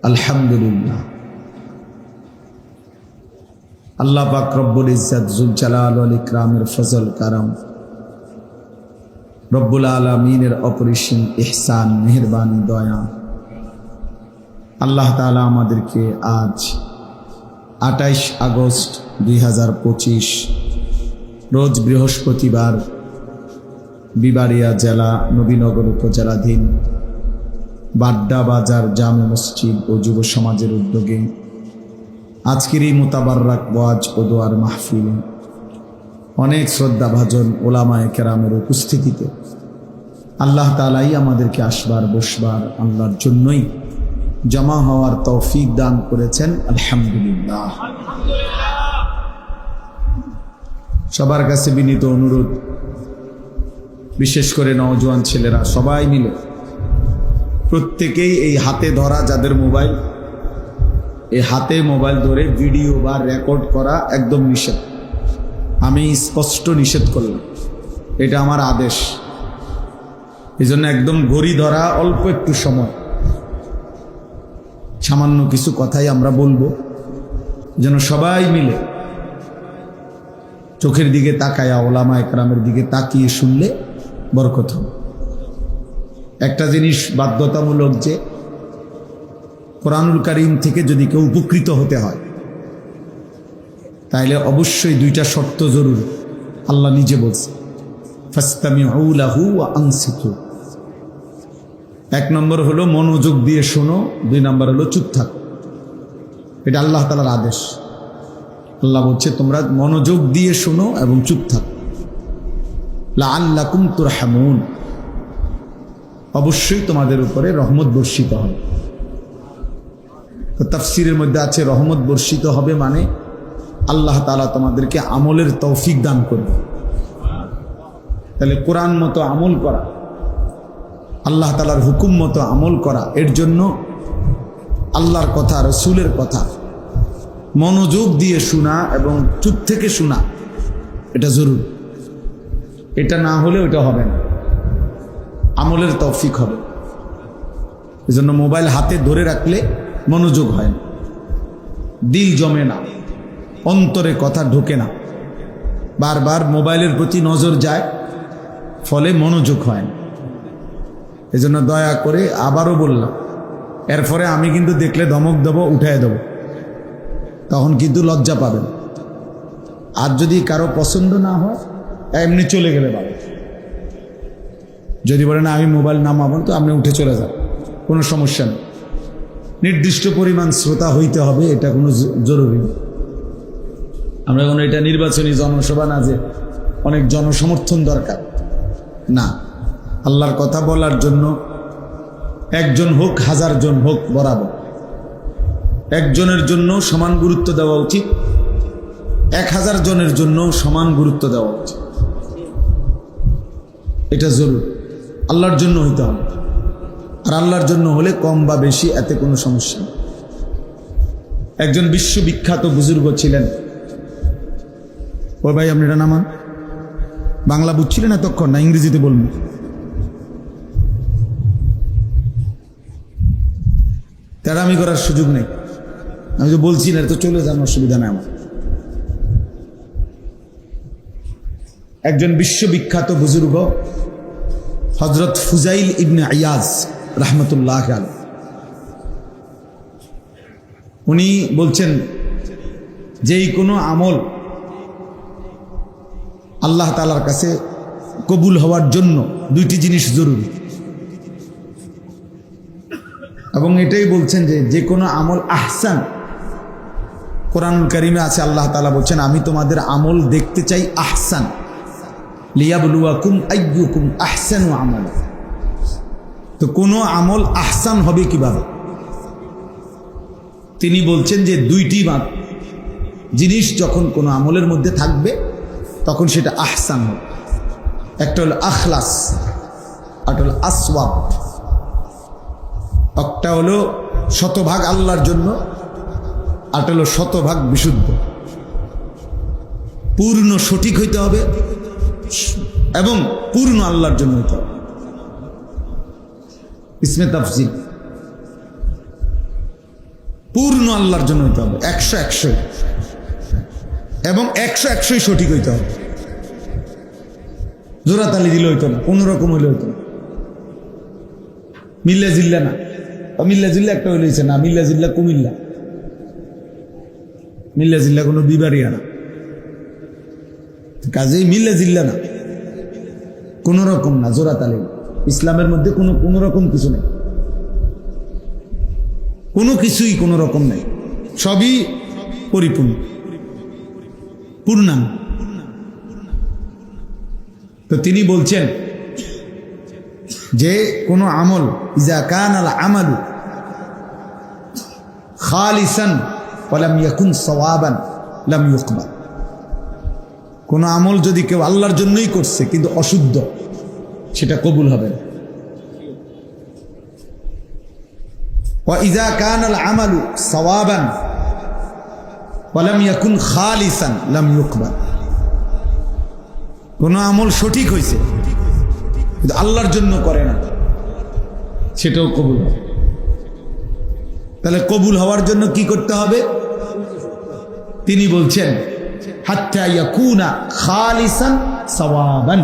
আলহামদুলিল্লাহ, আল্লাহ পাক রব্বুল ইজ্জত জুল জালাল ওয়াল ইকরামের ফজল কারাম, রব্বুল আলামিনের অপরিসীম ইহসান, মেহেরবানি, দয়া, আল্লাহ তাআলা আমাদেরকে আজ 28 আগস্ট 2025 রোজ বৃহস্পতিবার বিবাড়িয়া জেলা নবীনগর উপজেলাধীন বাড্ডা বাজার জামে মসজিদ ও যুব সমাজের উদ্যোগে আজকের এই মুতাবাররাক ওয়াজ ও দোয়ার মাহফিল অনেক শ্রদ্ধাভাজন ওলামায়ে কেরামের উপস্থিতিতে আল্লাহ তাআলাই আমাদেরকে আসবার বসবার আল্লাহর জন্যই জমা হওয়ার তৌফিক দান করেছেন। আলহামদুলিল্লাহ। সবার কাছে বিনীত অনুরোধ, বিশেষ করে নওজোয়ান ছেলেরা সবাই মিলে প্রত্যেকেই এই হাতে ধরা যাদের মোবাইল, এই হাতে মোবাইল ধরে ভিডিও বা রেকর্ড করা একদম নিষেধ। আমি স্পষ্ট নিষেধ করলাম, এটা আমার আদেশ। এই জন্য একদম ঘড়ি ধরা, অল্প একটু সময়, সামান্য কিছু কথাই আমরা বলবো, যেন সবাই মিলে চোখের দিকে তাকায়া ওলামা একরামের দিকে তাকিয়ে শুনলে বরকত হবে। একটা জিনিস বাধ্যতামূলক, যে কোরআনুল কারীম থেকে যদি কেউ উপকৃত হতে হয় তাইলে অবশ্যই দুইটা শর্ত জরুরি। আল্লাহ নিজে বলছে, ফাসতামিউ লাহু ওয়া আনসিতু। এক নম্বর হলো মনোযোগ দিয়ে শোনো, দুই নম্বর হলো চুপ থাকো। এটা আল্লাহ তাআলার আদেশ। আল্লাহ বলছে তোমরা মনোযোগ দিয়ে শোনো এবং চুপ থাকো, লাআল্লাকুম তুরহামুন, অবশ্যই তোমাদের উপরে রহমত বর্ষিত হবে। তো তাফসীরের মধ্যে আছে রহমত বর্ষিত হবে মানে আল্লাহ তাআলা তোমাদেরকে আমলের তৌফিক দান করবে। তাহলে কোরআন মতো আমল করা, আল্লাহ তাআলার হুকুম মতো আমল করা, এর জন্য আল্লাহর কথা, রাসূলের কথা মনোযোগ দিয়ে শোনা এবং চুপ থেকে শোনা, এটা জরুরি। এটা না হলে ওটা হবে না, আমলের তৌফিক হবে। এজন্য মোবাইল হাতে ধরে রাখলে মনোযোগ হয় না, দিল জমে না, অন্তরে কথা ঢোকে না, বারবার মোবাইলের প্রতি নজর যায়, ফলে মনোযোগ হয় না। এজন্য দয়া করে আবারও বললাম, এরপরে আমি কিন্তু দেখলে ধমক দেবো, উঠায় দেবো, তখন কিন্তু লজ্জা পাবেন। আর যদি কারো পছন্দ না হয় এমনি চলে গেলে ভালো। যদি বলেন আমি মোবাইল নামাবো, তো আপনি উঠে চলে যান, কোনো সমস্যা নেই। নির্দিষ্ট পরিমাণ শ্রোতা হইতে হবে, এটা কোনো জরুরি নেই। আমরা কোনো এটা নির্বাচনী জনসভা না যে অনেক জনসমর্থন দরকার, না। আল্লাহর কথা বলার জন্য একজন হোক, হাজার জন হোক, বরাবর একজনের জন্য সমান গুরুত্ব দেওয়া উচিত, 1000 জনের জন্য সমান গুরুত্ব দেওয়া উচিত। এটা জরুরি, আল্লাহর জন্য হইতে হবে। আর আল্লাহর জন্য হলে কম বা বেশি এতে কোনো সমস্যা নেই। একজন বিশ্ববিখ্যাত বুজুর্গ ছিলেন, ও ভাই আপনি এটা নামান, বাংলা বুঝছিলেন এতক্ষণ না ইংরেজিতে বলবেন? তেরামি করার সুযোগ নেই, আমি তো বলছি না, তো চলে যান, অসুবিধা নেই আমার। একজন বিশ্ববিখ্যাত বুজুর্গ হযরত ফুজাইল ইবনে ইয়াজ রাহমাতুল্লাহ আলাইহি, উনি বলছেন যেই কোনো আমল আল্লাহ তাআলার কাছে কবুল হওয়ার জন্য দুইটি জিনিস জরুরি, এবং এটাই বলছেন যে কোনো আমল আহসান। কোরআনুল কারীমে আছে আল্লাহ তাআলা বলছেন, আমি তোমাদের আমল দেখতে চাই আহসান, লিয়াবলুয়াকুম আইয়ুকুম আহসানু আমালা। তো কোনো আমল আহসান হবে কিভাবে? তিনি বলছেন যে দুইটি জিনিস যখন কোনো আমলের মধ্যে থাকবে তখন সেটা আহসান হবে। একটা হলো আখলাস, একটা হলো আসওয়াব। একটা হলো শতভাগ আল্লাহর জন্য, আরটা হলো শতভাগ বিশুদ্ধ। পূর্ণ সঠিক হইতে হবে এবং পূর্ণ আল্লাহর জন্য হইতে হবে। ইসমে তাফসীর, পূর্ণ আল্লাহর জন্য হইতে হবে, 100 এবং 100 সঠিক হইতে হবে। জোড়াতালি দিলে হইতো না, কোন রকম হইলে হইতো না। মিল্লা জিল্লা না, মিল্লা জিল্লা একটা হইলেছে না, মিল্লা জিল্লা কুমিল্লা, মিল্লা জিল্লা কোনো বিবারিয়া না, কাজেই মিল্লা জিল্লা না, কোন রকম না, জোড়াতালি। ইসলামের মধ্যে কোনো রকম কিছু নেই, কোনো কিছুই কোনো রকম নেই, সবই পরিপূর্ণ, পূর্ণাঙ্গ। তো তিনি বলছেন যে কোনো আমল ইজা কানাল আমালু খালিসান ওয়া লাম ইয়াকুন সাওয়াবান লাম ইউকবাল। কোনো আমল যদি কেউ আল্লাহর জন্যই করছে কিন্তু অশুদ্ধ, সেটা কবুল হবে না। ওয়া ইজা কানাল আমালু সাওয়াবান ওয়া লাম ইয়াকুন খালিসান লাম ইউকবাল। কোনো আমল সঠিক হয়েছে কিন্তু আল্লাহর জন্য করে না, সেটাও কবুল হবে। তাহলে কবুল হওয়ার জন্য কি করতে হবে? তিনি বলছেন হাত্তা ইয়াকুনা খালিসান সাওয়াবান,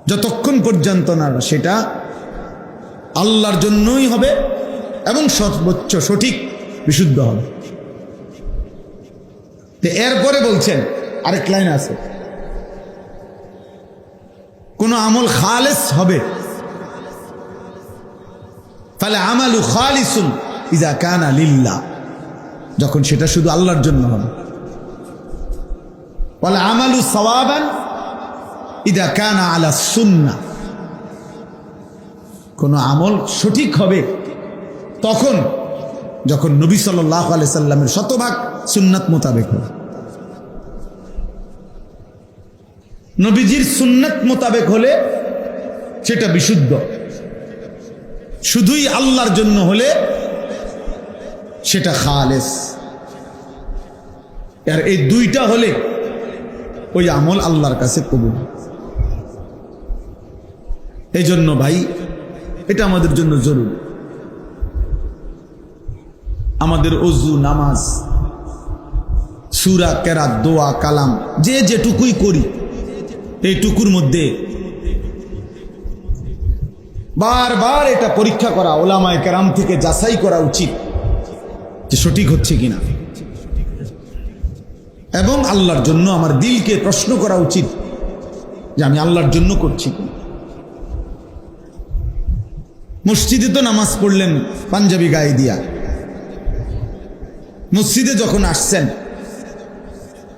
যতক্ষণ পর্যন্ত না সেটা আল্লাহর জন্যই হবে এবং সর্বোচ্চ সঠিক বিশুদ্ধ হবে। তো এরপরে বলছেন আরেক লাইন আছে, কোন আমল খালেস হবে, তাহলে আমালু খালিসুন ইজা কানা লিল্লাহ, যখন সেটা শুধু আল্লাহর জন্য হবে। ওয়াল আমালু সাওয়াবান ইজা কানা আলা সুন্নাহ, কোন আমল সঠিক হবে তখন যখন নবী সাল্লাল্লাহু আলাইহি সাল্লামের শতভাগ সুন্নাত মোতাবেক হবে। নবীজির সুন্নাত মোতাবেক হলে সেটা বিশুদ্ধ, শুধুই আল্লাহর জন্য হলে সেটা খালেস। আর এই দুইটা হলে ওই আমল আল্লাহর কাছে কবুল। এই জন্য ভাই এটা আমাদের জন্য জরুরি। আমাদের ওযু, নামাজ, সূরা, কেরাত, দোয়া, কালাম যে যেটুকুই করি, এইটুকুর মধ্যে বারবার এটা পরীক্ষা করা, ওলামায়ে কেরাম থেকে যাচাই করা উচিত যে সঠিক হচ্ছে কিনা, এবং আল্লাহর জন্য আমার দিলকে প্রশ্ন করা উচিত যে আমি আল্লাহর জন্য করছি কিনা। মসজিদে তো নামাজ পড়লেন পাঞ্জাবি গায়ে দিয়া, মসজিদে যখন আসছেন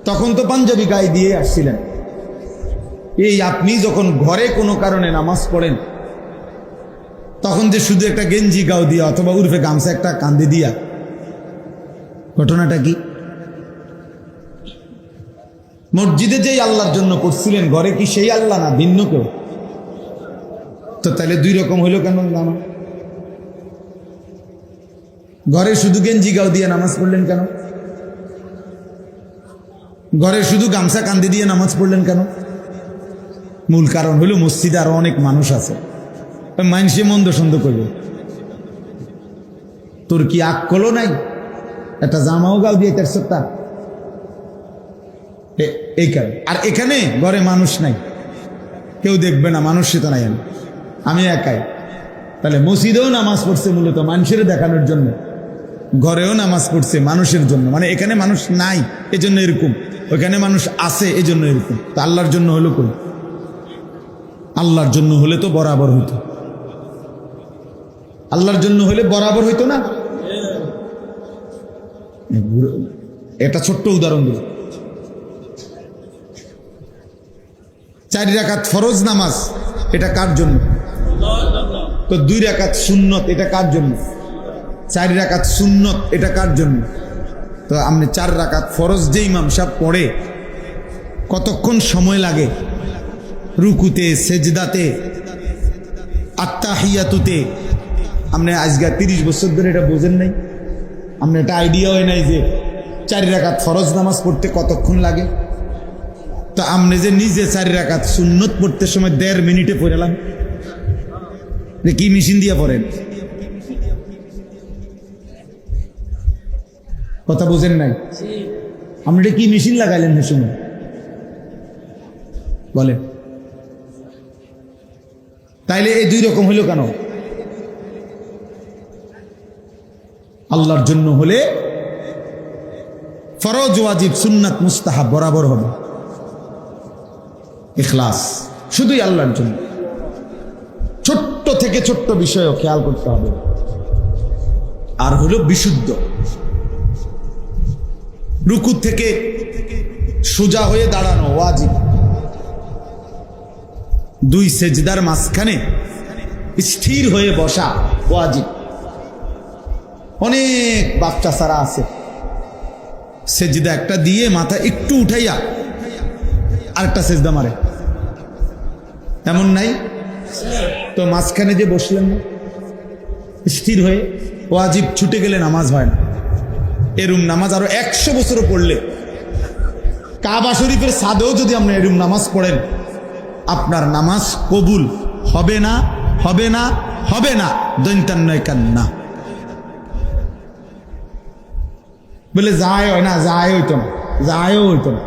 তখন তো পাঞ্জাবি গায়ে দিয়ে আসছিলেন। এই আপনি যখন ঘরে কোনো কারণে নামাজ পড়েন তখন যে শুধু একটা গেঞ্জি গাও দিয়া অথবা উর্ফে গামছা একটা কান্দে দিয়া, ঘটনাটা কি? মসজিদে যেই আল্লাহর জন্য করছিলেন, ঘরে কি সেই আল্লাহ না ভিন্ন কেউ? তো তাহলে দুই রকম হইল কেন? নামাজ ঘরে শুধু গেঞ্জি গাও দিয়ে নামাজ পড়লেন কেন? ঘরে শুধু গামছা কান্দে দিয়ে নামাজ পড়লেন কেন? মূল কারণ হলো মসজিদে আরো অনেক মানুষ আছে, মানুষে মন্দ সন্দ করবে। তোর কি আকলও নাই? একটা জামাও গাও দিয়ে তার সত্তা, এই কারণ। আর এখানে ঘরে মানুষ নাই, কেউ দেখবে না, মানুষ সে তো নাই, আমি একাই। তাহলে মসজিদেও নামাজ পড়ছে মূলত মানুষের দেখানোর জন্য, ঘরেও নামাজ পড়ছে মানুষের জন্য, মানে এখানে মানুষ নাই এজন্য এরকম, ওইখানে মানুষ আছে এজন্য এরকম। তা আল্লাহর জন্য হলো কই? আল্লাহর জন্য হলে তো বরাবর হইতো, আল্লাহর জন্য হলে বরাবর হইতো না। এটা ছোট্ট উদাহরণ দিল। 4 রাকাত ফরজ নামাজ, এটা কার জন্য? তো 2 রাকাত সুন্নত, এটা কার জন্য? 4 রাকাত সুন্নত, এটা কার জন্য? তো আপনি 4 রাকাত ফরজ যে ইমাম সাহেব পড়ে কতক্ষণ সময় লাগে রুকুতে, সেজদাতে, আত্তাহিয়াতুতে? আপনি আজকে 30 বছর ধরে এটা বোঝেন নাই, আপনার একটা আইডিয়া হয় নাই যে 4 রাকাত ফরজ নামাজ পড়তে কতক্ষণ লাগে। তো আপনি যে নিজে 4 রাকাত সুন্নত পড়তে সময় 1.5 মিনিটে পড়লাম, কি মেশিন দিয়ে পড়েন? কথা বোঝেন নাই? আপনি কি মেশিন লাগাইলেন সে সময় বলে? তাইলে এই 2 রকম হইল কেন? আল্লাহর জন্য হলে ফরজ, ওয়াজিব, সুন্নাত, মুস্তাহাব বরাবর হবে। ইখলাস শুধুই আল্লাহর জন্য। ছোট্ট থেকে ছোট্ট বিষয়ও খেয়াল করতে হবে। আর হলো বিশুদ্ধ, রুকু থেকে সোজা হয়ে দাঁড়ানো ওয়াজিব, 2 সেজদার মাঝখানে স্থির হয়ে বসা ওয়াজিব। অনেক বাচ্চা সারা আছে সেজদা একটা দিয়ে মাথা একটু উঠাইয়া আরেকটা সেজদা মারে, এমন নাই? তো মাঝখানে যে বসলেন না স্থির হয়ে, ওয়াজিব ছুটে গেলে নামাজ হয় না। এরুম নামাজ আরো 100 বছরও পড়লে, কাবা শরীফের ছাদেও যদি আপনি এরুম নামাজ পড়েন, আপনার নামাজ কবুল হবে না, হবে না, হবে না। দৈন্তান্নয় কান্না বলে যায় হয় না, যায় হইতো না, যায়ও হইতো না,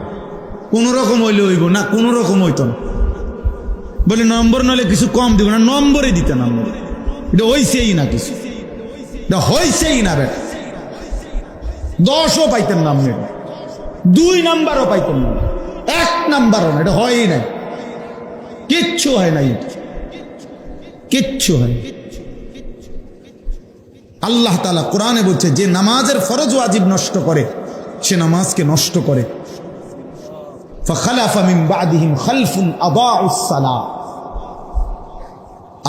কোন রকম হইলে হইব না, কোন রকম হইতো না। বলে নম্বর নইলে কিছু কম দিব না, নম্বরে দিতে না, এটা হইছেই না, কিছু এটা হইছেই না। বেটা 10ও পাইতেন না আপনি, 2 নাম্বারও পাইতেন না, 1 নাম্বারও না, এটা হয়ই নাই, কিচ্ছু হয় নাই, কিচ্ছু হয়। আল্লাহ তাআলা কোরআনে বলছে, যে নামাজের ফরজ ওয়াজিব নষ্ট করে সে নামাজকে নষ্ট করে। ফাখালাফা মিন বাদিহিম খালফুন আদাউস সালাহ।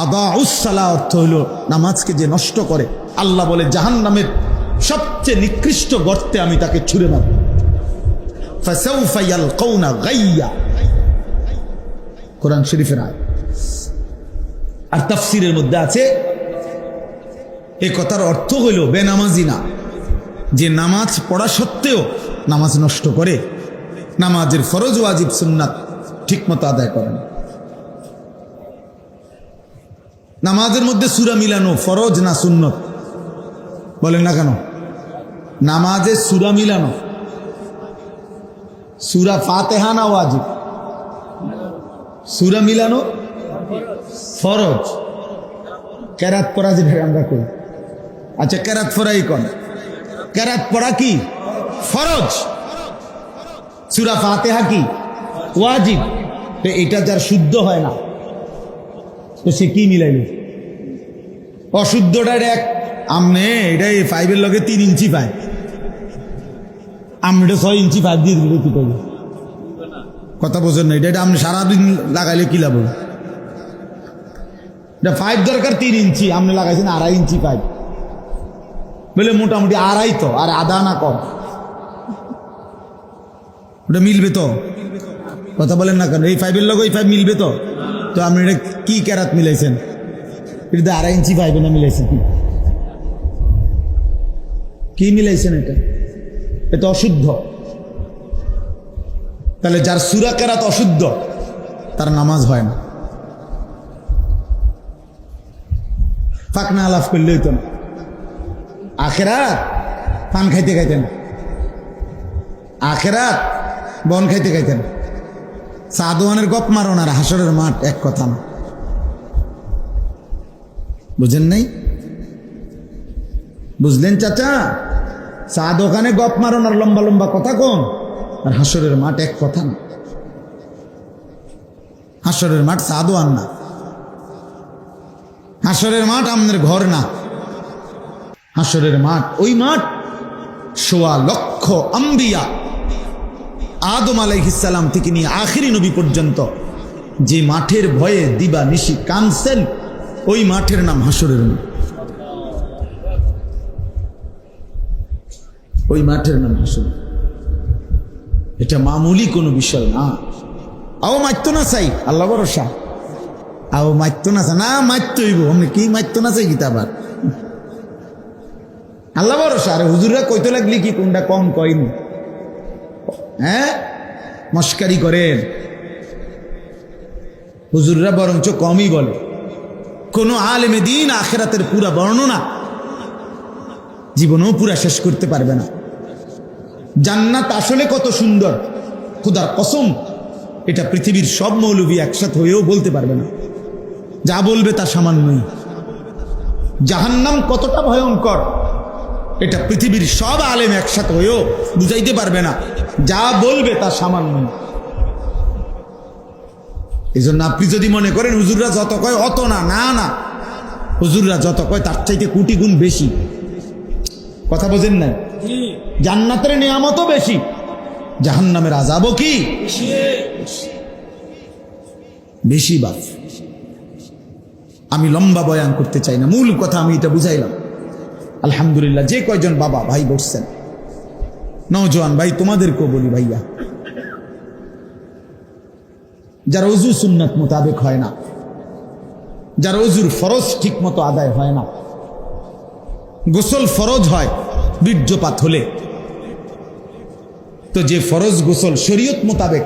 আদাউস সালাহ অর্থ হলো নামাজকে যে নষ্ট করে, আল্লাহ বলে জাহান্নামের সবচেয়ে নিকৃষ্ট গর্তে আমি তাকে ছুঁড়ে মারব। ফাসাউফা ইয়ালকাউনা গাইয়া, কোরআন শরীফের আয়াত। আর তাফসীরের মধ্যে আছে এই কথার অর্থ হইল বেনামাজি না, যে নামাজ পড়া সত্ত্বেও নামাজ নষ্ট করে, নামাজের ফরজ ওয়াজিব সুন্নাত ঠিকমতো আদায় করে না। নামাজের মধ্যে সূরা মিলানো ফরজ না সুন্নত? বলেন না কেন? নামাজে সূরা মিলানো, সূরা ফাতিহা না ওয়াজিব? সূরা মিলানো ফরজ। কেরাত পড়া যেটা আমরা করি, আচ্ছা কেরাত পড়াই কোন? কেরাত পড়া কি ফরজ, সূরা ফাতিহা কি ওয়াজিব। তো এটা যার শুদ্ধ হয় না, তো সে কি মিলাইল? অশুদ্ধটা এক, আমনে এটা 5-এর লগে 3 ইঞ্চি পায়, আমরা 6 ইঞ্চি 5 দিয়ে দিলে কি করবে? কথা বোঝেন না? এটা আপনি সারাদিন লাগাইলে কি লাভ? এটা 5 দরকার, 3 ইঞ্চি আপনি লাগাইছেন 2.5 ইঞ্চি 5, বলে মোটামুটি 2.5 তো, আর আধা না কম, ওটা মিলবে তো? কথা বলেন না কেন? এই 5-এর লগে এই 5 মিলবে তো? তো আপনি এটা কি কেরাত মিলাইছেন? এটা 2.5 ইঞ্চি 5 না মিলাইছেন, কি মিলাইছেন? এটা অশুদ্ধ। তাহলে যার সূরা কেরাত অশুদ্ধ তার নামাজ হয় না। ফাঁকনা আলাপ করলে হইতো না, আখেরাত পান খাইতে খাইতেন, আখেরাত বন খাইতে খাইতেন। সাদওয়ানের গপ মারো না, হাসরের মাঠ এক কথা না, বুঝেন নাই? বুঝলেন চাচা? চা দোকানে গপ মারন আর লম্বা লম্বা কথা কোন, আর হাসরের মাঠ এক কথা না। হাসরের মাঠ চা দোয়ান না, হাসরের মাঠ আমাদের ঘর না। হাসরের মাঠ ওই মাঠ ১৬ লক্ষ আম্বিয়া আদম আলাইহিস সালাম থেকে নিয়ে আখিরি নবী পর্যন্ত যে মাঠের ভয়ে দিবা নিশি কাঁদছেন, ওই মাঠের নাম হাসরের মাঠ। ওই মাঠের নাম হাসর। এটা মামুলি কোনো বিষয় না। আও মারতো না চাই, আল্লাহ ভরসা। আও মারতো না চাই না, মারতে হইব। আমি কি মারতো না চাই গীতা আবার আল্লাহ ভরসা। আরে হুজুররা কইতে লাগলি কি কোনটা কম কইনি? হ্যাঁ, মস্কারি করেন। হুজুররা বরঞ্চ কমই বলে। কোন আলেমে দিন আখিরাতের পুরা বর্ণনা জীবনেও পুরা শেষ করতে পারবে না। জান্নাত আসলে কত সুন্দর, খোদার কসম, এটা পৃথিবীর সব মৌলবী একসাথে হয়েও বলতে পারবে না। যা বলবে তা সামান্যই। জাহান্নাম কতটা ভয়ঙ্কর, এটা পৃথিবীর সব আলেম একসাথে হয়েও বুঝাইতে পারবে না। যা বলবে তা সামান্য। এই জন্য আপনি যদি মনে করেন হুজুররা যত কয় অত না, না না, হুজুররা যত কয় তার চাইতে কোটি গুণ বেশি। কথা বোঝেন না? জান্নাতের নিয়ামতও বেশি, জাহান্নামের আযাবও কি বেশি। বাপ, আমি লম্বা বয়ান করতে চাই না, মূল কথা আমি এটা বুঝাইলাম। আলহামদুলিল্লাহ, যে কয়জন বাবা ভাই বসছেন, নওজোয়ান ভাই, তোমাদেরকেও বলি ভাইয়া, যারা ওযু সুন্নাত মোতাবেক হয় না, যারা ওযুর ফরজ ঠিক মতো আদায় হয় না, গোসল ফরজ হয় বীর্যপাত হলে, তো যে ফরজ গোসল শরীয়ত মোতাবেক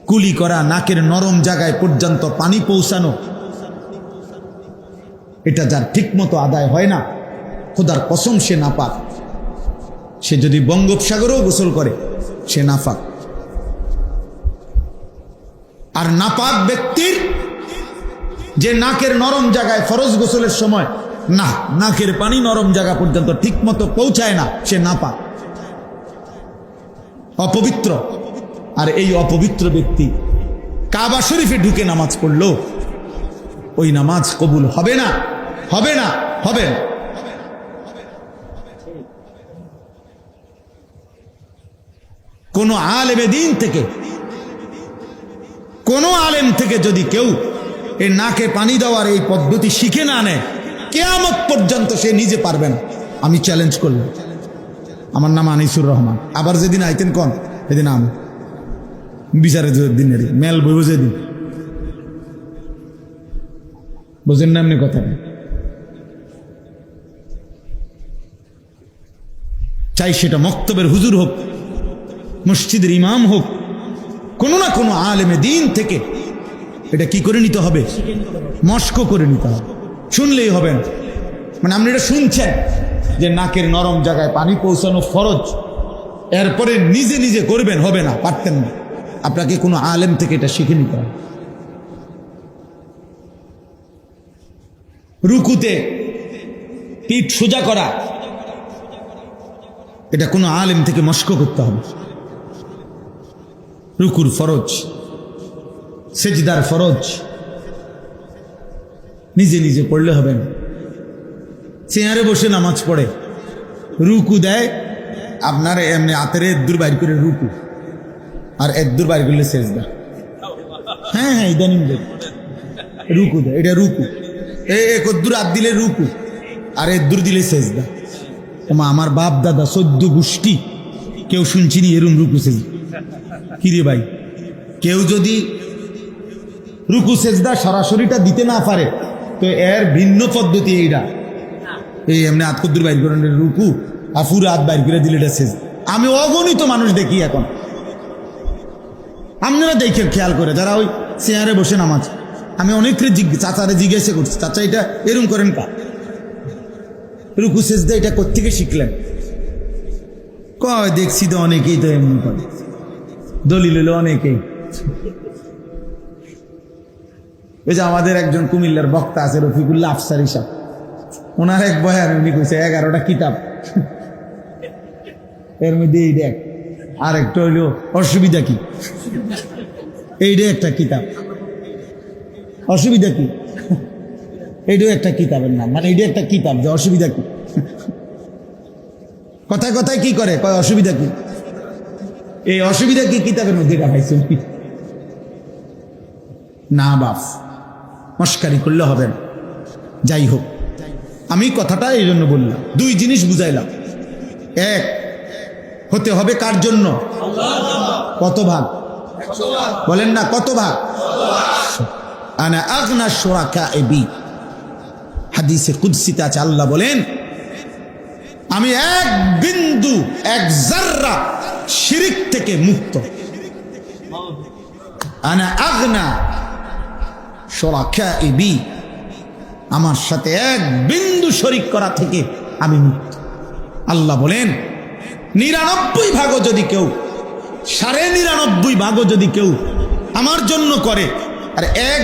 কুলি করা, নাকের নরম জায়গায় পর্যন্ত পানি পৌঁছানো, এটা যার ঠিক মতো আদায় হয় না, খোদার কসম সে নাপাক। সে যদি বঙ্গোপসাগরেও গোসল করে সে নাপাক। আর নাপাক ব্যক্তির যে নাকের নরম জায়গায় ফরজ গোসলের সময় না, নাকের পানি নরম জায়গা পর্যন্ত ঠিক মতো পৌঁছায় না, সে নাপাক, অপবিত্র। আর এই অপবিত্র ব্যক্তি কাবা শরীফে ঢুকে নামাজ পড়লো, ওই নামাজ কবুল হবে না, হবে না, হবে না। কোন আলেমে দ্বীন থেকে, কোন আলেম থেকে যদি কেউ এই নাকে পানি দেওয়ার এই পদ্ধতি শিখে না নেয়, কিয়ামত পর্যন্ত সে নিজে পারবে না। আমি চ্যালেঞ্জ করলাম। আমার নাম আনিসুর রহমান। আবার যেদিন আইতেন কন, সেদিন আমি বিচারে দিনের মেল বই বুঝে দিন, বুঝেন না এমনি কথা। চাই সেটা মক্তবের হুজুর হোক, মসজিদের ইমাম হোক, কোনো না কোনো আলেমে দ্বীন থেকে এটা কি করে নিতে হবে, মস্ক করে নিতে হবে। শুনলেই হবে না, মানে আপনি এটা শুনছেন যে নাকের নরম জায়গায় পানি পৌঁছানো ফরজ, এরপরে নিজে নিজে করবেন, হবে না, পারতেন না। আপনাকে কোনো আলেম থেকে এটা শিখে নিতে হবে। রুকুতে পিঠ সোজা করা, এটা কোনো আলেম থেকে মস্ক করতে হবে। রুকুর ফরজ, সেজদার ফরজ নিজে নিজে পড়লে হবে না। চেয়ারে বসে নামাজ পড়ে, রুকু দেয়, আপনার এমনি হাতের এদ্দুর বাইর করে রুকু, আর এদ্দুর বাইর করলে সেজদা। হ্যাঁ হ্যাঁ, ইদানিং রুকু দেয়, এটা রুকু। একদ্দুর হাত দিলে রুকু, আর এদ্দুর দিলে সেজদা। আমার বাপ দাদা 14 গোষ্ঠী কেউ শুনছিনি এরম রুকু সেজদা। কিরে ভাই, কেউ যদি রুকু সেজদা সরাসরিটা দিতে না পারে, তো এর ভিন্ন পদ্ধতি এইটা। এই এমনি হাত কদ্দুর বাইর করে রুকু, আর পুরো হাত বাইর করে দিলে এটা সেজদা। আমি অগণিত মানুষ দেখি এখন, আপনারা দেখে খেয়াল করে, যারা ওই চেয়ারে বসে নামাজ। আমি অনেককে চাচারে জিজ্ঞাসা করছি, চাচা এটা এরম করেন কা? রুকু সেজদা এটা কোত্থেকে শিখলেন? কয় দেখছি তো অনেকেই তো এমনি করে, দলিল হলো অনেকেই। ওই যে আমাদের একজন কুমিল্লার বক্তা আছে, রফিকুল্লাহ আফসারি সাহেব, ওনার এক বয়ান উনি কইছে 11টা কিতাব, এর মধ্যে এই দেখ আর একটা হইল অসুবিধা কি, এইটা একটা কিতাব, অসুবিধা কি, এইটাও একটা কিতাবের নাম, মানে এইটা একটা কিতাব যে অসুবিধা কি, কথায় কথায় কি করে কয় অসুবিধা কি, এই অসুবিধা কি কিতাবের মধ্যে রাখাইছেন না বাপ, মস্কারি করলে হবে না। যাই হোক, আমি কথাটা এই জন্য বললাম, দুই জিনিস বুঝাইলাম। এক, হতে হবে কার জন্য? কত ভাগ বলেন না, কত ভাগ? আনা আগনা শুরাকা'i বি, হাদিসে কুদসিতে আছে, আল্লাহ বলেন আমি এক বিন্দু এক জাররা শিরিক থেকে মুক্ত। আনা আগনা শুরাকা'i বি, আমার সাথে এক বিন্দু শরিক করা থেকে আমি মুক্ত। আল্লাহ বলেন 99 ভাগও যদি কেউ, 99.5 ভাগও যদি কেউ আমার জন্য করে, আর এক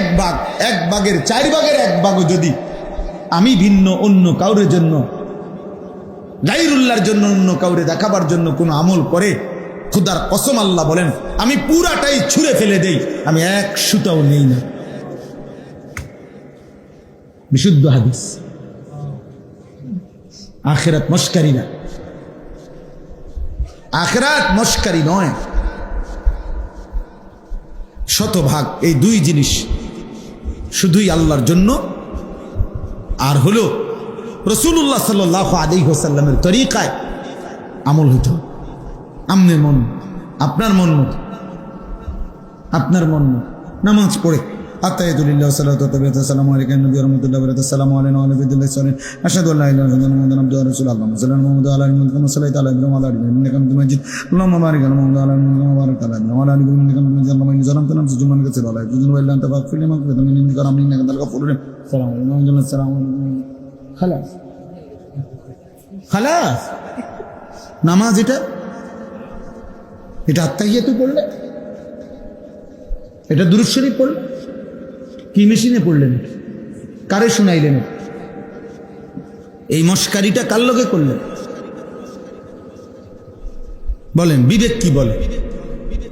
ভাগের 4 ভাগের 1 ভাগও যদি আমি ভিন্ন অন্য কাউরের জন্য, গায়রুল্লাহর জন্য, অন্য কাউরে দেখাবার জন্য কোনো আমল করে, খুদার কসম আল্লাহ বলেন আমি পুরাটাই ছুঁড়ে ফেলে দেই, আমি এক সুতাও নেই না। বিশুদ্ধ হাদিস। আখিরাত মস্কারি না, আখিরাত মস্কারি নয়, শতভাগ এই দুই জিনিস শুধুই আল্লাহর জন্য, আর হলো রাসূলুল্লাহ সাল্লাল্লাহু আলাইহি ওয়াসাল্লামের তরিকায় আমল হইত। আমনের মন, আপনার মন মতো, আপনার মন মতো নামাজ পড়ে আতায়াতুলিল্লাহ সাল্লাতু তাবিয়াতু আসসালামু আলাইকুম নবী রাহমাতুল্লাহি ওয়া বারাকাতুহু আসসালামু আলাইনা ওয়া আলা বিল্লাহি সালিন আশহাদু আল্লা ইলাহা ইল্লাল্লাহ মুহাম্মাদুর রাসূলুল্লাহ সাল্লাল্লাহু আলাইহি ওয়া সাল্লাম আলা আলিহি ওয়া সাল্লাতু আলা ইব্রাহিম ওয়া আলা আলিহি ইন্নাকা হামিদুম মাজিদ আল্লাহুম্মা বারিক আলা মুহাম্মাদ ওয়া আলা আলি মুহাম্মাদ ওয়া বারিক আলা ইব্রাহিম ওয়া আলা আলি ইব্রাহিম ইন্নাকা হামিদুম মাজিদ আল্লাহুম্মা ইন্নী যালামতু নাফসি যুলমান কাসীরা ওয়া লা ইয়াগফিরু যুনুবা ইল্লা আনতা ফাগফির লি মাগফিরাতাম মিন ইনদিকা ওয়া ইন্নাকা আনতাল গফুরুর রহিম। আসসালামু আলাইকুম। খালাস খালাস, নামাজ এটা আত্তাহিয়াতু পড়লে, এটা দুরূদ শরীফ পড়লে, কি মেশিনে পড়লেন, কারে শুনাইলেন, এই মস্কারিটা কার লগে করলেন বলেন? বিবেক কি বলে?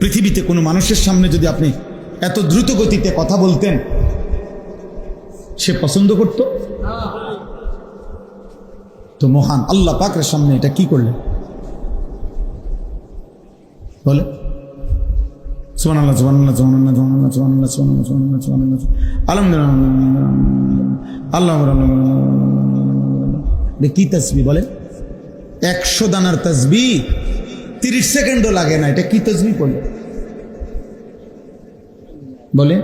পৃথিবীতে কোনো মানুষের সামনে যদি আপনি এত দ্রুত গতিতে কথা বলতেন, সে পছন্দ করত? তো মহান আল্লাহ পাকের সামনে এটা কি করলেন বলে? সুবহানাল্লাহ সুবহানাল্লাহ সুবহানাল্লাহ সুবহানাল্লাহ সুবহানাল্লাহ সুবহানাল্লাহ সুবহানাল্লাহ সুবহানাল্লাহ আলহামদুলিল্লাহ আল্লাহু আকবার। কি তাসবিহ বলে? 100 দানার তাসবিহ 30 সেকেন্ডও লাগে না। এটা কি তাসবিহ বলে?